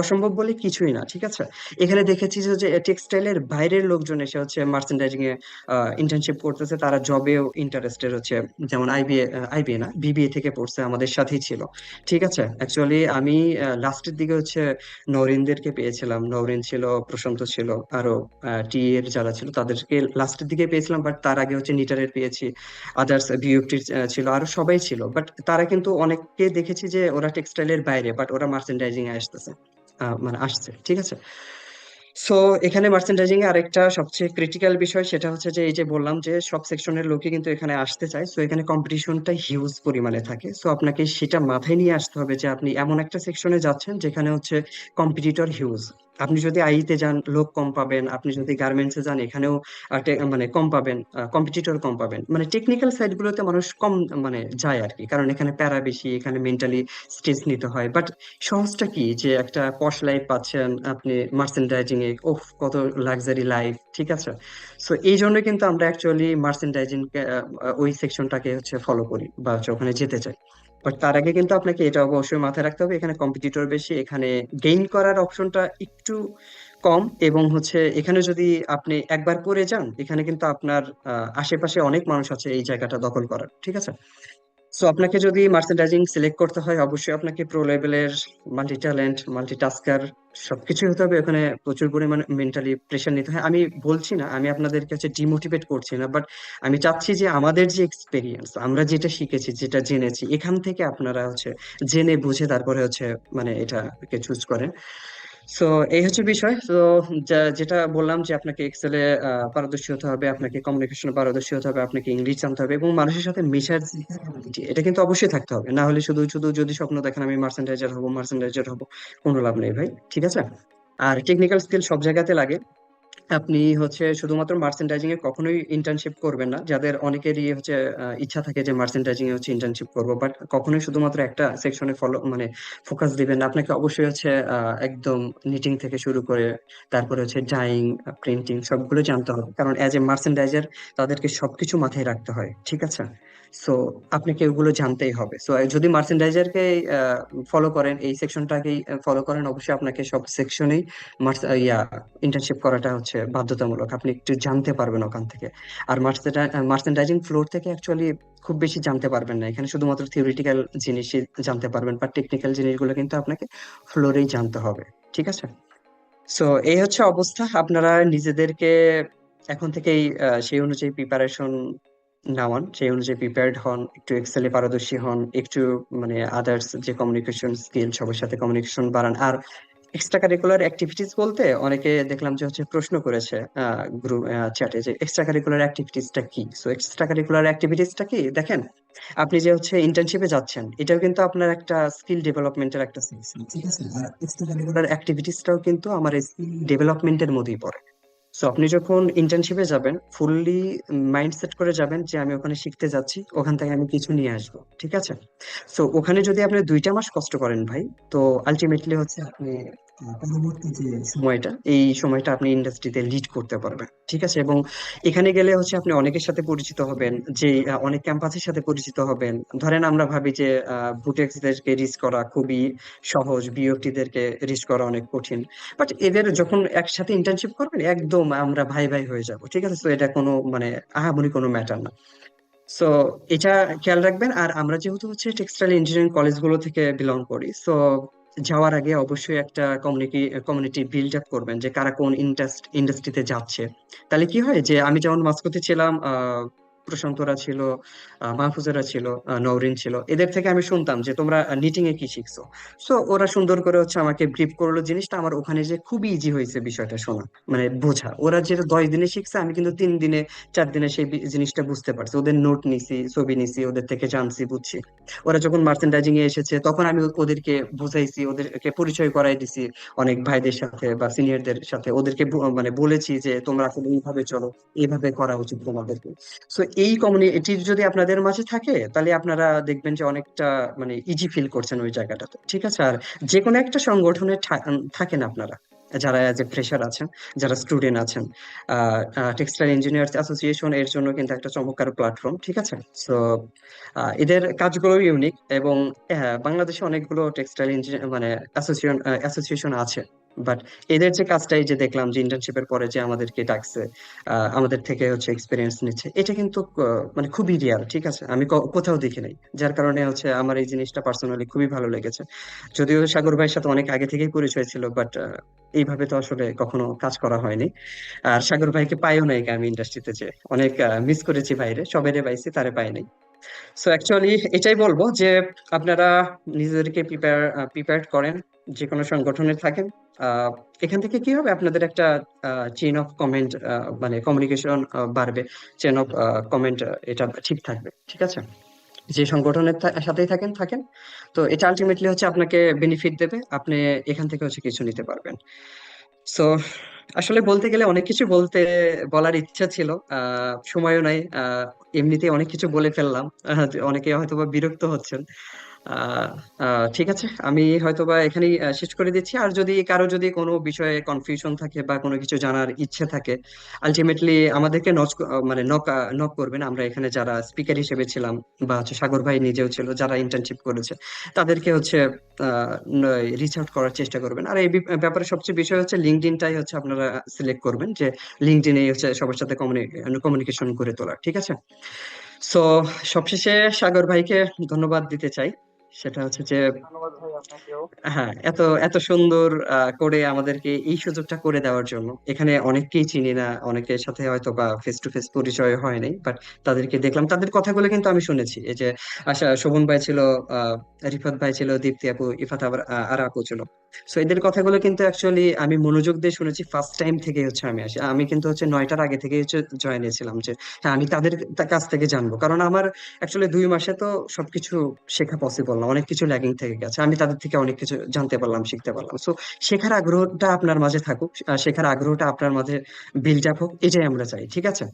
অসম্ভব বলে কিছুই না, ঠিক আছে। এখানে দেখেছি যে টেক্সটাইলের বাইরের লোকজন এসে হচ্ছে মার্চেন্ডাইজিং এ ইন্টার্নশিপ করতেছে, তারা জবেও ইন্টারেস্টেড হচ্ছে। যেমন আইবিএ না, বিবিএ থেকে পড়ছে, আমাদের সাথেই ছিল, ঠিক আছে। অ্যাকচুয়ালি আমি লাস্টের দিকে হচ্ছে নওরিনদেরকে পেয়েছিলাম, নওরিন ছিল, প্রশান্ত ছিল, আরো টি এর যারা ছিল তাদেরকে লাস্টের দিকে পেয়েছিলাম। বাট তার আগে হচ্ছে নিটারের পেয়েছি, আদার্স বিউটির ছিল, আরো সবাই ছিল। বাট তারা কিন্তু অনেককে দেখেছি যে ওরা টেক্সটাইলের বাইরে, বাট ওরা মার্চেন্ডাইজিং এ আসতেছে, মানে আসছে, ঠিক আছে। সো এখানে মার্চেন্ডাইজিং এ আরেকটা সবচেয়ে ক্রিটিক্যাল বিষয় সেটা হচ্ছে যে এই যে বললাম যে সব সেকশনের লোকই কিন্তু এখানে আসতে চায়। সো এখানে কম্পিটিশনটা হিউজ পরিমাণে থাকে। সো আপনাকে সেটা মাথায় নিয়ে আসতে হবে যে আপনি এমন একটা সেকশনে যাচ্ছেন যেখানে হচ্ছে কম্পিটিটর হিউজ। আপনি যদি আইতে যান লোক কম পাবেন, আপনি যদি গার্মেন্টসে যান এখানেও মানে কম পাবেন, কম্পিটিটর কম পাবেন। মানে টেকনিক্যাল সাইড গুলোতে মানুষ কম মানে যায় আর কি, কারণ এখানে প্যারা বেশি, এখানে মেন্টালি স্ট্রেস নিতে হয়। বাট সহজটা কি যে একটা পশ লাইফ পাচ্ছেন আপনি মার্চেন্ডাইজিং এ, ওফ কত লাক্সারি লাইফ, ঠিক আছে। সো এই জন্য কিন্তু আমরা অ্যাকচুয়ালি মার্চেন্ডাইজিং ওই সেকশনটাকে হচ্ছে ফলো করি বা হচ্ছে ওখানে যেতে চাই। বাট তার আগে কিন্তু আপনাকে এটা অবশ্যই মাথায় রাখতে হবে, এখানে কম্পিটিটর বেশি, এখানে গেইন করার অপশনটা একটু কম, এবং হচ্ছে এখানে যদি আপনি একবার পড়ে যান এখানে কিন্তু আপনার আশেপাশে অনেক মানুষ আছে এই জায়গাটা দখল করার, ঠিক আছে। সো আপনাকে যদি মার্চেন্ডাইজিং সিলেক্ট করতে হয় অবশ্যই আপনাকে প্রো লেভেলের মাল্টি ট্যালেন্ট, মাল্টি টাস্কার সবকিছু হতে হবে। ওখানে প্রচুর পরিমাণে মেন্টালি প্রেশার নিতে হয়। আমি বলছি না, আমি আপনাদেরকে হচ্ছে ডিমোটিভেট করছি না, বাট আমি চাচ্ছি যে আমাদের যে এক্সপিরিয়েন্স, আমরা যেটা শিখেছি, যেটা জেনেছি, এখান থেকে আপনারা হচ্ছে জেনে বুঝে তারপরে হচ্ছে মানে এটাকে চুজ করেন। সো এই হচ্ছে বিষয়। তো যেটা বললাম যে আপনাকে এক্সেলে পারদর্শী হতে হবে, আপনাকে কমিউনিকেশনে পারদর্শী হতে হবে, আপনাকে ইংলিশ জানতে হবে, এবং মানুষের সাথে মেশার যে capability, এটা কিন্তু অবশ্যই থাকতে হবে। না হলে শুধু শুধু যদি স্বপ্ন দেখেন আমি মার্চেন্ডাইজার হবো, মার্চেন্ডাইজার হবো, কোনো লাভ নেই ভাই, ঠিক আছে। আর টেকনিক্যাল স্কিল সব জায়গাতে লাগে। আপনি হচ্ছে শুধুমাত্র মার্চেন্ডাইজিং এ কখনোই ইন্টার্নশিপ করবেন না। যাদের অনেকেরই হচ্ছে ইচ্ছা থাকে যে মার্চেন্ডাইজিং এ হচ্ছে ইন্টার্নশিপ করবো, বাট কখনোই শুধুমাত্র একটা সেকশনে ফলো মানে ফোকাস দিবেন না। আপনাকে অবশ্যই হচ্ছে একদম নিটিং থেকে শুরু করে তারপরে হচ্ছে ডাইং, প্রিন্টিং সবগুলো জানতে হবে, কারণ অ্যাজ এ মার্চেন্ডাইজার তাদেরকে সবকিছু মাথায় রাখতে হয়, ঠিক আছে। সো আপনাকে ওগুলো জানতেই হবে। সো যদি মার্চেন্ডাইজারকে ফলো করেন, এই সেকশনটাকেই ফলো করেন, অবশ্যই আপনাকে সব সেকশনেই ইন্টার্নশিপ করাটা হচ্ছে বাধ্যতামূলক। আপনি একটু জানতে পারবেন ওখান থেকে। আর মার্চেন্ডাইজিং ফ্লোর থেকে অ্যাকচুয়ালি খুব বেশি জানতে পারবেন না, এখানে শুধুমাত্র থিওরিটিক্যাল জিনিসই জানতে পারবেন, বা টেকনিক্যাল জিনিসগুলো কিন্তু আপনাকে ফ্লোরেই জানতে হবে, ঠিক আছে। সো এই হচ্ছে অবস্থা। আপনারা নিজেদেরকে এখন থেকেই সেই অনুযায়ী প্রিপারেশন নেওয়ান, সেই অনুযায়ী প্রিপেয়ার্ড হন, একটু এক্সেলে পারদর্শী হন, একটু মানে আদার্স যে কমিউনিকেশন স্কিল সবার সাথে কমিউনিকেশন বাড়ান। আর এক্সট্রা কারিকুলার অ্যাক্টিভিটিস বলতে অনেকে দেখলাম যে হচ্ছে প্রশ্ন করেছে গ্রুপ চ্যাটে যে এক্সট্রা কারিকুলার অ্যাক্টিভিটিসটা কি। সো এক্সট্রা কারিকুলার অ্যাক্টিভিটিসটা কি দেখেন, আপনি যে হচ্ছে ইন্টার্নশিপে যাচ্ছেন এটাও কিন্তু আপনার একটা স্কিল ডেভেলপমেন্টের একটা সেকশন, ঠিক আছে। আর এক্সট্রা কারিকুলার অ্যাক্টিভিটিসটাও কিন্তু আমার স্কিল ডেভেলপমেন্টের মধ্যেই পড়ে। সো আপনি যখন ইন্টার্নশিপে যাবেন ফুললি মাইন্ড সেট করে যাবেন যে আমি ওখানে শিখতে যাচ্ছি, ওখান থেকে আমি কিছু নিয়ে আসবো, ঠিক আছে। সো ওখানে যদি আপনি 2টা মাস কষ্ট করেন ভাই, তো আলটিমেটলি হচ্ছে আপনি পরবর্তী যে সময়টা, এই সময়টা আপনি ইন্ডাস্ট্রিতে লিড করতে পারবেন, ঠিক আছে। এবং এখানে গেলে হচ্ছে আপনি অনেকের সাথে পরিচিত হবেন, যে অনেক ক্যাম্পাসের সাথে পরিচিত হবেন। ধরেন আমরা ভাবি যে বুটেক্সদেরকে রিচ করা খুবই সহজ, বিওটিদেরকে রিচ করা অনেক কঠিন, বাট এদের যখন একসাথে ইন্টার্নশিপ করবেন একদম আমরা ভাই ভাই হয়ে যাব, ঠিক আছে। তো এটা কোনো মানে আহামরি কোনো ম্যাটার না। সো এটা খেয়াল রাখবেন। আর আমরা যেহেতু হচ্ছে টেক্সটাইল ইঞ্জিনিয়ারিং কলেজগুলো থেকে বিলং করি, সো যাওয়ার আগে অবশ্যই একটা কমিউনিটি বিল্ড আপ করবেন যে কারা কোন ইন্ডাস্ট্রিতে যাচ্ছে। তাহলে কি হয় যে আমি যেমন মাসকোতে ছিলাম, প্রশান্তরা ছিল, মাহফুজেরা ছিল, নওরিন ছিল, এদের থেকে আমি শুনতাম যে তোমরা নিটিং এ কি শিখছো। সো ওরা সুন্দর করে হচ্ছে আমাকে ব্রিফ করলো জিনিসটা, আমার ওখানে যে খুবই ইজি হয়েছে বিষয়টা শোনা, মানে বোঝা। ওরা যেটা 10 দিনে শিখছে আমি কিন্তু 3 দিনে 4 দিনে সেই জিনিসটা বুঝতে পারছি। ওদের নোট নিছি, ছবি নিছি, ওদের থেকে জানছি, বুঝছি। ওরা যখন মার্চেন্ডাইজিং এ এসেছে তখন আমি ওদেরকে বুঝাইছি, ওদেরকে পরিচয় করাই দিছি অনেক ভাইদের সাথে বা সিনিয়রদের সাথে। ওদেরকে মানে বলেছি যে তোমরা আসলে এইভাবে চলো, এইভাবে করা উচিত তোমাদেরকে। সো এই কমিউনিটি যদি আপনাদের মাঝে থাকে তাহলে আপনারা দেখবেন যে অনেকটা মানে ইজি ফিল করছেন ওই জায়গাটাতে, ঠিক আছে। আর যে কোনো একটা সংগঠনে থাকেন আপনারা, যারা এজ এ ফ্রেশার আছেন, যারা স্টুডেন্ট আছেন, টেক্সটাইল ইঞ্জিনিয়ার্স অ্যাসোসিয়েশন এর জন্য কিন্তু একটা চমৎকার প্ল্যাটফর্ম, ঠিক আছে। সো এদের কাজগুলো ইউনিক, এবং বাংলাদেশে অনেকগুলো টেক্সটাইল ইঞ্জিনিয়ার মানে অ্যাসোসিয়েশন আছে। বাট এদের যে কাজটা এই যে দেখলাম যে ইন্টার্নশিপের পরে যে আমাদেরকে ডাকছে, আমাদের থেকে হচ্ছে এক্সপিরিয়েন্স নিচ্ছে, এটা কিন্তু মানে খুবই রিয়ার, ঠিক আছে। আমি কোথাও দেখি নাই, যার কারণে হচ্ছে আমার এই জিনিসটা পার্সোনালি খুবই ভালো লেগেছে। যদিও সাগর ভাইয়ের সাথে অনেক আগে থেকেই পরিচয় ছিল, বাট এইভাবে তো আসলে কখনো কাজ করা হয়নি। আর সাগর ভাইকে পাইও নাই আমি ইন্ডাস্ট্রিতে, যে অনেক মিস করেছি ভাইরে, সবাইরে পাইছি, তারে পাই নাই। সো অ্যাকচুয়ালি এটাই বলবো যে আপনারা নিজেদেরকে প্রিপেয়ার করেন, যে কোনো সংগঠনে থাকেন। আহ, এখান থেকে কি হবে, আপনাদের একটা চেইন অফ কমেন্ট মানে কমিউনিকেশন বাড়বে, চেইন অফ কমেন্ট এটা ঠিক থাকবে, ঠিক আছে। যে সংগঠনের সাথেই থাকেন থাকেন, তো এটা আলটিমেটলি হচ্ছে আপনাকে বেনিফিট দেবে, আপনি এখান থেকে হচ্ছে কিছু নিতে পারবেন। সো আসলে বলতে গেলে অনেক কিছু বলার ইচ্ছা ছিল, সময়ও নাই। এমনিতে অনেক কিছু বলে ফেললাম। অনেকে হয়তোবা বিরক্ত হচ্ছেন। আহ ঠিক আছে, আমি হয়তোবা এখানেই শেষ করে দিচ্ছি। আর যদি কারো যদি কোনো বিষয়ে কনফিউশন থাকে বা কোনো কিছু জানার ইচ্ছে থাকে, আলটিমেটলি আমাদেরকে মানে নক করবেন। আমরা এখানে যারা স্পিকার হিসেবে ছিলাম, বা হচ্ছে সাগর ভাই নিজেও ছিল, যারা ইন্টার্নশিপ করেছে, তাদেরকে হচ্ছে রিচ আউট করার চেষ্টা করবেন। আর এই ব্যাপারে সবচেয়ে বিষয় হচ্ছে লিঙ্কডইনটাই হচ্ছে আপনারা সিলেক্ট করবেন, যে লিঙ্কডইনে হচ্ছে সবার সাথে কমিউনিকেশন করে তোলা, ঠিক আছে? সো সবশেষে সাগর ভাইকে ধন্যবাদ দিতে চাই। সেটা হচ্ছে যে, ধন্যবাদ ভাই আপনাকেও। হ্যাঁ, এত এত সুন্দর করে আমাদেরকে এই সুযোগটা করে দেওয়ার জন্য। এখানে অনেককেই চিনি না, অনেকের সাথে হয়তো বা ফেস টু ফেস পরিচয় হয় নাই, বাট তাদেরকে দেখলাম, তাদের কথাগুলো কিন্তু আমি শুনেছি। এই যে আশা, শোভন ভাই ছিল, আহ রিফাত ভাই ছিল, দীপ্তি আপু, ইফাত আবার আর আপু ছিল। সো এদের কথাগুলো কিন্তু অ্যাকচুয়ালি আমি মনোযোগ দিয়ে শুনেছি। ফার্স্ট টাইম থেকে হচ্ছে আমি আসি, আমি কিন্তু হচ্ছে 9টার আগে থেকে হচ্ছে জয়েন ছিলাম, যে হ্যাঁ আমি তাদের কাছ থেকে জানবো। কারণ আমার অ্যাকচুয়ালি 2 মাসে তো সবকিছু শেখা পসিবল না, অনেক কিছু ল্যাগিং থেকে গেছে। আমি তাদের থেকে অনেক কিছু জানতে পারলাম, শিখতে পারলাম। সো শেখার আগ্রহটা আপনার মাঝে থাকুক, শেখার আগ্রহটা আপনার মাঝে বিল্ড আপ হোক, এটাই আমরা চাই, ঠিক আছে?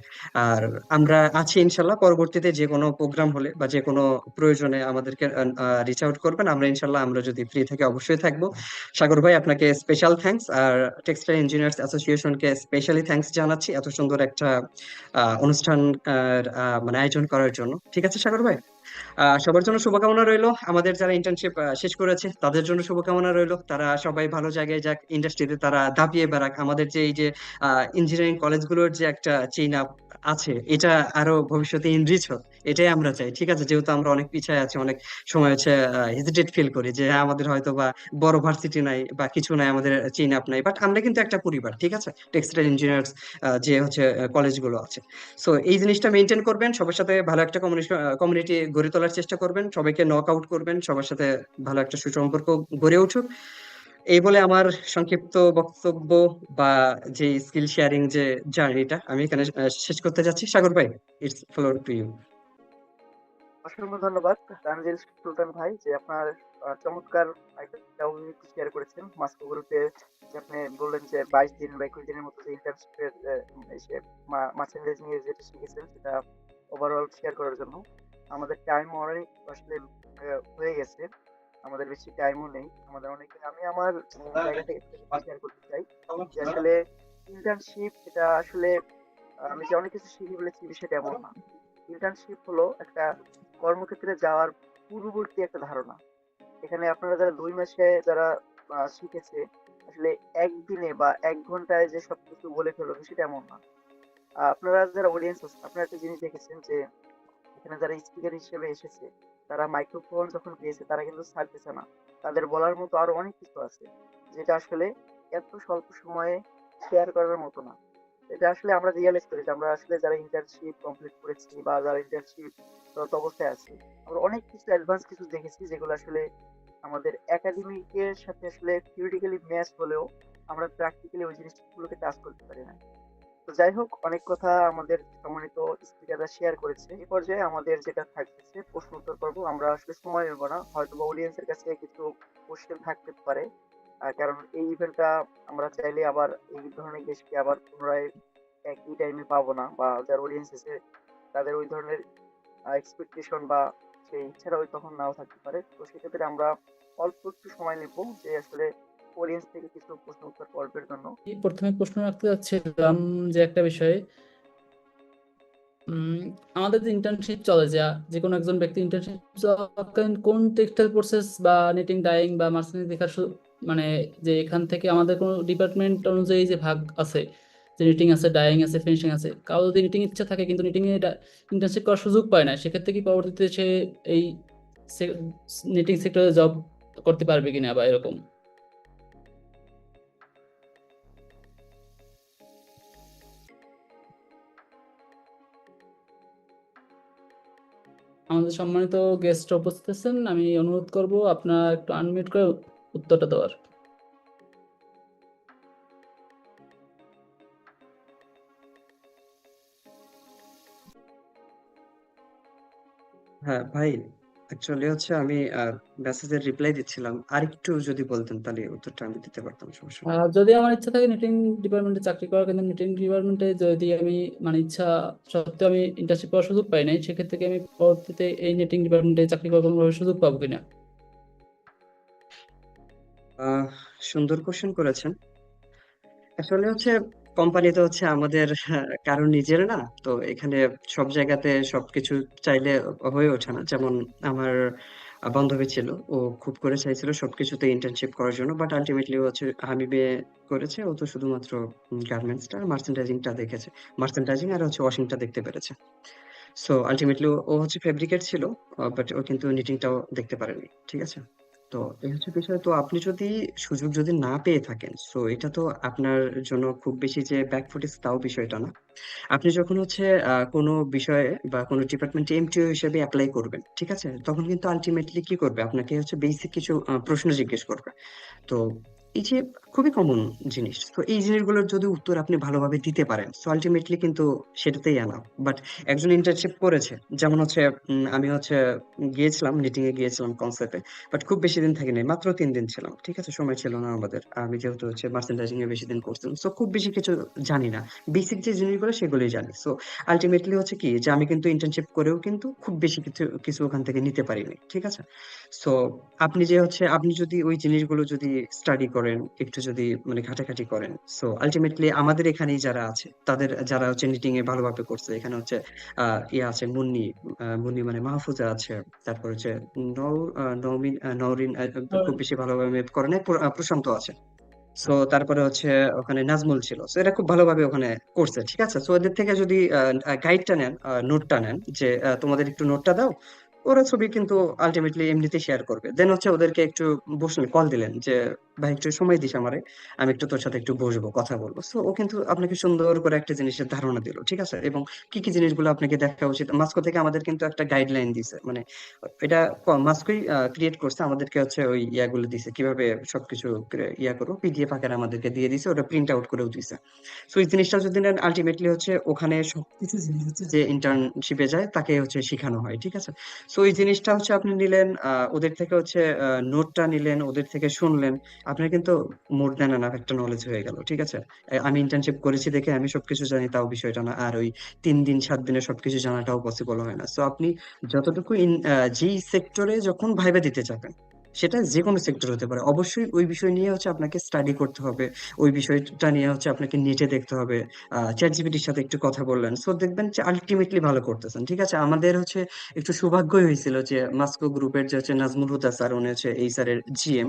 আর আমরা আছি ইনশাল্লাহ। পরবর্তীতে যে কোনো প্রোগ্রাম হলে বা যে কোনো প্রয়োজনে আমাদেরকে রিচ আউট করবেন। আমরা ইনশাল্লাহ, আমরা যদি ফ্রি থাকি অবশ্যই থাকবো। সাগর ভাই, আপনাকে স্পেশাল থ্যাঙ্কস। আর টেক্সটাইল ইঞ্জিনিয়ার্স অ্যাসোসিয়েশনকে স্পেশালি থ্যাঙ্কস জানাচ্ছি এত সুন্দর একটা অনুষ্ঠান মানে আয়োজন করার জন্য, ঠিক আছে সাগর ভাই? সবার জন্য শুভকামনা রইলো। আমাদের যারা ইন্টার্নশিপ শেষ করেছে তাদের জন্য শুভকামনা রইলো, তারা সবাই ভালো জায়গায় যাক, ইন্ডাস্ট্রিতে তারা দাপিয়ে বেড়াক। আমাদের যে এই যে ইঞ্জিনিয়ারিং কলেজগুলোর যে একটা চেইন আপ আছে, এটা আরো ভবিষ্যতে ইনরিচ হোক, এটাই আমরা চাই, ঠিক আছে? যেহেতু আমরা অনেক পিছায় আছি, অনেক সময় হচ্ছে হেজিটেট ফিল করি যে হ্যাঁ, আমাদের হয়তো বা বড় ভার্সিটি নাই বা কিছু নাই, আমাদের চেইন আপ নাই, বাট আমরা কিন্তু একটা পরিবার, ঠিক আছে? টেক্সটাইল ইঞ্জিনিয়ার্স যে হচ্ছে কলেজগুলো আছে। সো এই জিনিসটা মেনটেন করবেন, সবার সাথে ভালো একটা কমিউনিটি গড়ে তোলার চেষ্টা করবেন, সবাইকে নক আউট করবেন, সবার সাথে ভালো একটা সুসম্পর্ক গড়ে উঠুক। এই বলে আমার সংক্ষিপ্ত বক্তব্য বা যে স্কিল শেয়ারিং যে জার্নিটা আমি এখানে শেষ করতে যাচ্ছি। সাগর ভাই, ইটস ফ্লোর টু ইউ। অসংখ্য ধন্যবাদ তানজিল সুলতান ভাই, যে আপনার চমৎকার একটা অভিজ্ঞতা শেয়ার করেছেন মাস্কো গ্রুপে। যে আপনি বললেন যে 22 দিন বা 21 দিনের মতো যে ইন্টার্নশিপের এসে মার্চেন্ডাইজ নিয়ে যেটা শিখেছেন সেটা ওভারঅল শেয়ার করার জন্য। আমাদের টাইম অনেক আসলে হয়ে গেছে, আমাদের বেশি টাইমও নেই। আমাদের অনেকে, আমি আমার জায়গা থেকে শেয়ার করতে চাই যে আসলে ইন্টার্নশিপ এটা আসলে আমি যে অনেক কিছু শিখে ফেলেছি বিষয়টা এমন না। ইন্টার্নশিপ হলো একটা কর্মক্ষেত্রে যাওয়ার পূর্ববর্তী একটা ধারণা। এখানে আপনারা যারা 2 মাসে যারা শিখেছে, আসলে একদিনে বা 1 ঘন্টায় যে সবকিছু বলে ফেলবে সেটা এমন না। আপনারা যারা অডিয়েন্স আছে, আপনারা একটা জিনিস দেখেছেন যে এখানে যারা স্পিকার হিসেবে এসেছে, তারা মাইক্রোফোন যখন পেয়েছে তারা কিন্তু ছাড়তেছে না। তাদের বলার মতো আরো অনেক কিছু আছে, যেটা আসলে এত স্বল্প সময়ে শেয়ার করার মতো না। এটা আসলে আমরা রিয়েলাইজ করি যে আমরা আসলে যারা ইন্টার্নশিপ কমপ্লিট করেছি বা যারা ইন্টার্নশিপ অবস্থায় আছি, আমরা অনেক কিছু অ্যাডভান্স কিছু দেখেছি যেগুলো আসলে আমাদের একাডেমিকের সাথে আসলে থিওরিটিক্যালি ম্যাচ হলেও আমরা প্র্যাকটিক্যালি ওই জিনিসগুলোকে টাচ করতে পারি না। তো যাই হোক, অনেক কথা আমাদের সম্মানিত স্পিকাররা শেয়ার করেছে। এই পর্যায়ে আমাদের যেটা থাকতেছে প্রশ্ন উত্তর পর্ব। আমরা আসলে সময় নেব না, হয়তো বা অডিয়েন্সের কাছে কিছু কোশ্চেন থাকতে পারে। কারণ এই ইভেন্টটা আমরা চাইলে আবার এই ধরনের গেস্টকে আবার পুনরায় একই টাইমে পাবো না, বা যারা অডিয়েন্স আছে তাদের ওই ধরনের এক্সপেকটেশন বা সেই ইচ্ছাটা ওই তখন নাও থাকতে পারে। তো সেক্ষেত্রে আমরা অল্প একটু সময় নেব যে আসলে অডিয়েন্স থেকে কিছু প্রশ্ন উত্তর পর্বের জন্য। প্রথমে প্রশ্ন রাখতে চাচ্ছিলাম যে একটা বিষয়ে, উম, আমাদের যে ইন্টার্নশিপ চলে, যা যে কোনো একজন ব্যক্তি ইন্টার্নশিপ চলাকালীন কোন টেক্সটাইল প্রসেস বা নিটিং ডাইং বা মার্সেন্টিং দেখার মানে যে এখান থেকে আমাদের কোনো ডিপার্টমেন্ট অনুযায়ী যে ভাগ আছে, যে নিটিং আছে, ডাইং আছে, ফিনিশিং আছে, কারো যদি নিটিং ইচ্ছা থাকে কিন্তু নিটিং এ ইন্টার্নশিপ করার সুযোগ পায় না, সেক্ষেত্রে কি পরবর্তীতে সে এই নিটিং সেক্টরে জব করতে পারবে কিনা বা এরকম? আমাদের সম্মানিত গেস্ট উপস্থিত আছেন, আমি অনুরোধ করব আপনার একটু আনমিউট করে উত্তরটা দেওয়ার। হ্যাঁ ভাই, অ্যাকচুয়ালি হচ্ছে আমি মেসেজের রিপ্লাই দিচ্ছিলাম, আরেকটু যদি বলতেন তাহলে উত্তরটা আমি দিতে পারতাম, সমস্যা নেই। যদি আমার ইচ্ছা থাকে নিটিং ডিপার্টমেন্টে চাকরি করার, কিন্তু নিটিং ডিপার্টমেন্টে যদি আমি মানে ইচ্ছা সত্ত্বেও আমি ইন্টার্নশিপ করার সুযোগ পাই নাই, সেক্ষেত্রে কি আমি পরবর্তীতে এই নিটিং ডিপার্টমেন্টে চাকরি করার কোনোভাবে সুযোগ পাবো কিনা? আহ সুন্দর কোশ্চেন করেছেন। আসলে হচ্ছে কোম্পানিতে হচ্ছে আমাদের কারো নিজের না, তো এখানে সব জায়গাতে সবকিছু চাইলে হয়ে ওঠে না। যেমন আমার বান্ধবী ছিল, ও খুব করে চাইছিল সবকিছুতে ইন্টার্নশিপ করার জন্য, বাট আলটিমেটলি হচ্ছে হাবিবে করেছে। ও তো শুধুমাত্র গার্মেন্টসটা মার্চেন্ডাইজিংটা দেখেছে, মার্চেন্ডাইজিং আর হচ্ছে ওয়াশিংটা দেখতে পেরেছে। সো আলটিমেটলি ও হচ্ছে ফেব্রিকেট ছিল, বাট ও কিন্তু নিটিংটাও দেখতে পারেনি, ঠিক আছে। তো এই হচ্ছে বিষয়। তো আপনি যদি সুযোগ যদি না পেয়ে থাকেন, সো এটা তো আপনার জন্য খুব বেশি যে ব্যাকফুট তাও বিষয়টা না। আপনি যখন হচ্ছে কোনো বিষয়ে বা কোনো ডিপার্টমেন্টে এমটিও হিসেবে অ্যাপ্লাই করবেন, ঠিক আছে, তখন কিন্তু আলটিমেটলি কি করবে, আপনাকে হচ্ছে বেসিক কিছু প্রশ্ন জিজ্ঞেস করবে। তো এই যে খুবই কমন জিনিস, তো এই জিনিসগুলোর যদি উত্তর আপনি ভালোভাবে দিতে পারেন, সো আলটিমেটলি কিন্তু সেটাতেই আনা। বাট একজন ইন্টার্নশিপ করেছে, যেমন হচ্ছে আমি হচ্ছে গিয়েছিলাম, মিটিং এ গিয়েছিলাম কনসেপ্টে, বাট খুব বেশি দিন থাকিনি, মাত্র 3 দিন ছিলাম, ঠিক আছে, সময় ছিল না আমাদের। আমি যেহেতু হচ্ছে মার্চেন্ডাইজিং এ বেশি দিন করছিলাম, সো খুব বেশি কিছু জানি না। বেসিক যে জিনিসগুলো সেগুলোই জানি। সো আলটিমেটলি হচ্ছে কি, যে আমি কিন্তু ইন্টার্নশিপ করেও কিন্তু খুব বেশি কিছু কিছু ওখান থেকে নিতে পারিনি, ঠিক আছে। সো আপনি যে হচ্ছে আপনি যদি ওই জিনিসগুলো যদি স্টাডি করেন, একটু যদি মানে ঘাটাঘাটি করেন, সো আলটিমেটলি আমাদের এখানেই যারা আছে, তাদের যারা হচ্ছে নিটিং এ ভালোভাবে করছে, এখানে হচ্ছে ইয়ে আছে মুন্নি, মুন্নি মানে মাহফুজা আছে, তারপর হচ্ছে নৌমিন, নওরিন খুব বেশি ভালোভাবে মেপ করে নাই, প্রশান্ত আছে। সো তারপরে হচ্ছে ওখানে নাজমুল ছিল, সো এরা খুব ভালোভাবে ওখানে করছে, ঠিক আছে। সো এদের থেকে যদি গাইডটা নেন, নোটটা নেন, যে তোমাদের একটু নোটটা দাও, ওরা ছবি কিন্তু আলটিমেটলি এমনিতেই শেয়ার করবে। দেন হচ্ছে ওদেরকে একটু বসলেন, কল দিলেন যে ভাই একটু সময় দিস আমারে, আমি একটু তোর সাথে একটু বসবো, কথা বলবো। সো ও কিন্তু আপনাকে সুন্দর করে একটা জিনিসের ধারণা দিল, ঠিক আছে, এবং কি কি জিনিসগুলো আপনাকে দেখা উচিত। মাস্কো থেকে আমাদের কিন্তু একটা গাইডলাইন দিছে, মানে এটা মাস্কই ক্রিয়েট করছে, আমাদেরকে হচ্ছে ওই ইয়াগুলো দিছে কিভাবে সবকিছু ইয়া করবো, পিডিএফ আকারে আমাদেরকে দিয়ে দিছে, ওটা প্রিন্ট আউট করেও দিছে। সো এই জিনিসটা যদি নেন, আলটিমেটলি হচ্ছে ওখানে সবকিছু জিনিস হচ্ছে যে ইন্টার্নশিপে যায় তাকে হচ্ছে শেখানো হয়, ঠিক আছে। সো এই জিনিসটা হচ্ছে আপনি নিলেন, ওদের থেকে হচ্ছে নোটটা নিলেন, ওদের থেকে শুনলেন, আপনার কিন্তু মোর দ্যান এনাফ একটা নলেজ হয়ে গেল, ঠিক আছে। আমি ইন্টার্নশিপ করেছি দেখে আমি সবকিছু জানি তাও বিষয়টা না, আর ওই 3 দিন 7 দিনে সবকিছু জানাটাও পসিবল হয় না। সো আপনি যতটুকু যেই সেক্টরে যখন ভাইবা দিতে যাবেন, সেটা যে কোনো সেক্টর হতে পারে, অবশ্যই ওই বিষয় নিয়ে হচ্ছে আপনাকে স্টাডি করতে হবে। ওই বিষয়টা নিয়ে হচ্ছে আপনাকে নেটে দেখতে হবে। চ্যাট জিপিটির সাথে একটু কথা বললেন, সো দেখবেন যে আলটিমেটলি ভালো করতেছেন, ঠিক আছে। আমাদের হচ্ছে একটু সৌভাগ্যই হয়েছিল যে মাস্কো গ্রুপের যে হচ্ছে নাজমুল হুদা স্যার, উনি হচ্ছে এই স্যারের জিএম।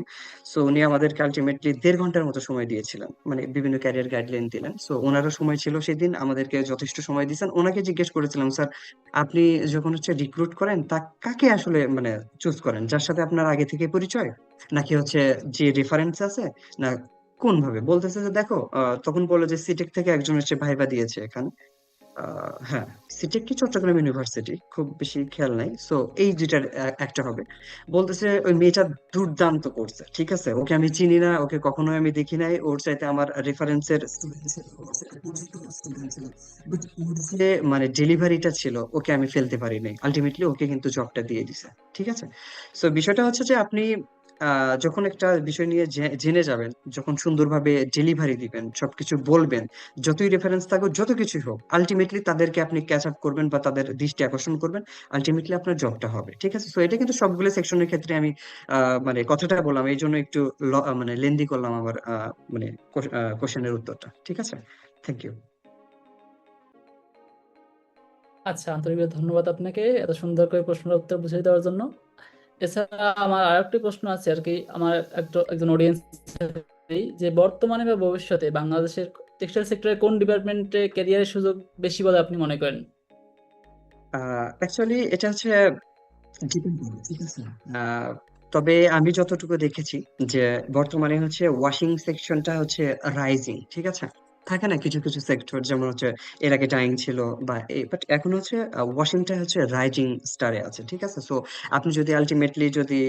সো উনি আমাদেরকে আলটিমেটলি 1.5 ঘন্টার মতো সময় দিয়েছিলেন, মানে বিভিন্ন ক্যারিয়ার গাইডলাইন দিলেন। সো ওনারও সময় ছিল সেদিন, আমাদেরকে যথেষ্ট সময় দিয়েছেন। ওনাকে জিজ্ঞেস করেছিলাম, স্যার আপনি যখন হচ্ছে রিক্রুট করেন, তা কাকে আসলে মানে চুজ করেন, যার সাথে আপনার আগে থেকে পরিচয়, নাকি হচ্ছে যে রেফারেন্স আছে, না কোন ভাবে? বলতেছে যে দেখো, তখন বললো যে সিটেক থেকে একজন হচ্ছে ভাইবা দিয়েছে এখানে। হ্যাঁ, সিটেক কি চট্টগ্রাম ইউনিভার্সিটি, খুব বেশি খেয়াল নাই। সো এই দুইটার একটা হবে। বলতেছে ওই মেয়েটা দুর্দান্ত করছে, ঠিক আছে, ওকে আমি চিনি না, ওকে কখনোই আমি দেখি নাই, ওর চাইতে আমার রেফারেন্সের যে মানে ডেলিভারিটা ছিল, ওকে আমি ফেলতে পারি নাই, আলটিমেটলি ওকে কিন্তু জবটা দিয়ে দিছে, ঠিক আছে। সো বিষয়টা হচ্ছে যে আপনি যখন একটা বিষয় নিয়ে জেনে যাবেন, যখন সুন্দরভাবে ডেলিভারি দিবেন, সবকিছু বলবেন, যতই রেফারেন্স থাকুক, যত কিছুই হোক, আলটিমেটলি তাদেরকে আপনি ক্যাচ আপ করবেন বা তাদের দৃষ্টি আকর্ষণ করবেন, আলটিমেটলি আপনার জবটা হবে, ঠিক আছে। তো এটা কিন্তু সবগুলো সেকশনের ক্ষেত্রে আমি মানে কথাটা বললাম, এই জন্য একটু মানে লেন্দি করলাম আমার মানে কোশ্চেনের উত্তরটা, ঠিক আছে। Thank you. আচ্ছা, আন্তরিকভাবে ধন্যবাদ আপনাকে এত সুন্দর করে প্রশ্নের উত্তর বুঝিয়ে দেওয়ার জন্য। এছাড়া আমার আরেকটি প্রশ্ন আছে আর কি, আমার একজন অডিয়েন্স, যে বর্তমানে বা ভবিষ্যতে বাংলাদেশের টেক্সটাইল সেক্টরে কোন ডিপার্টমেন্টে ক্যারিয়ারের সুযোগ বেশি বলে আপনি মনে করেন? অ্যাকচুয়ালি এটা হচ্ছে ডিপেন্ড করে, ঠিক আছে। আহ, তবে আমি যতটুকু দেখেছি যে বর্তমানে হচ্ছে ওয়াশিং সেকশনটা হচ্ছে রাইজিং, ঠিক আছে। থাকে না কিছু কিছু সেক্টর, যেমন হচ্ছে এর আগে ডাইং ছিল বা বাট এখন হচ্ছে ওয়াশিংটা হচ্ছে রাইজিং স্টারে আছে, ঠিক আছে। সো আপনি যদি আলটিমেটলি যদি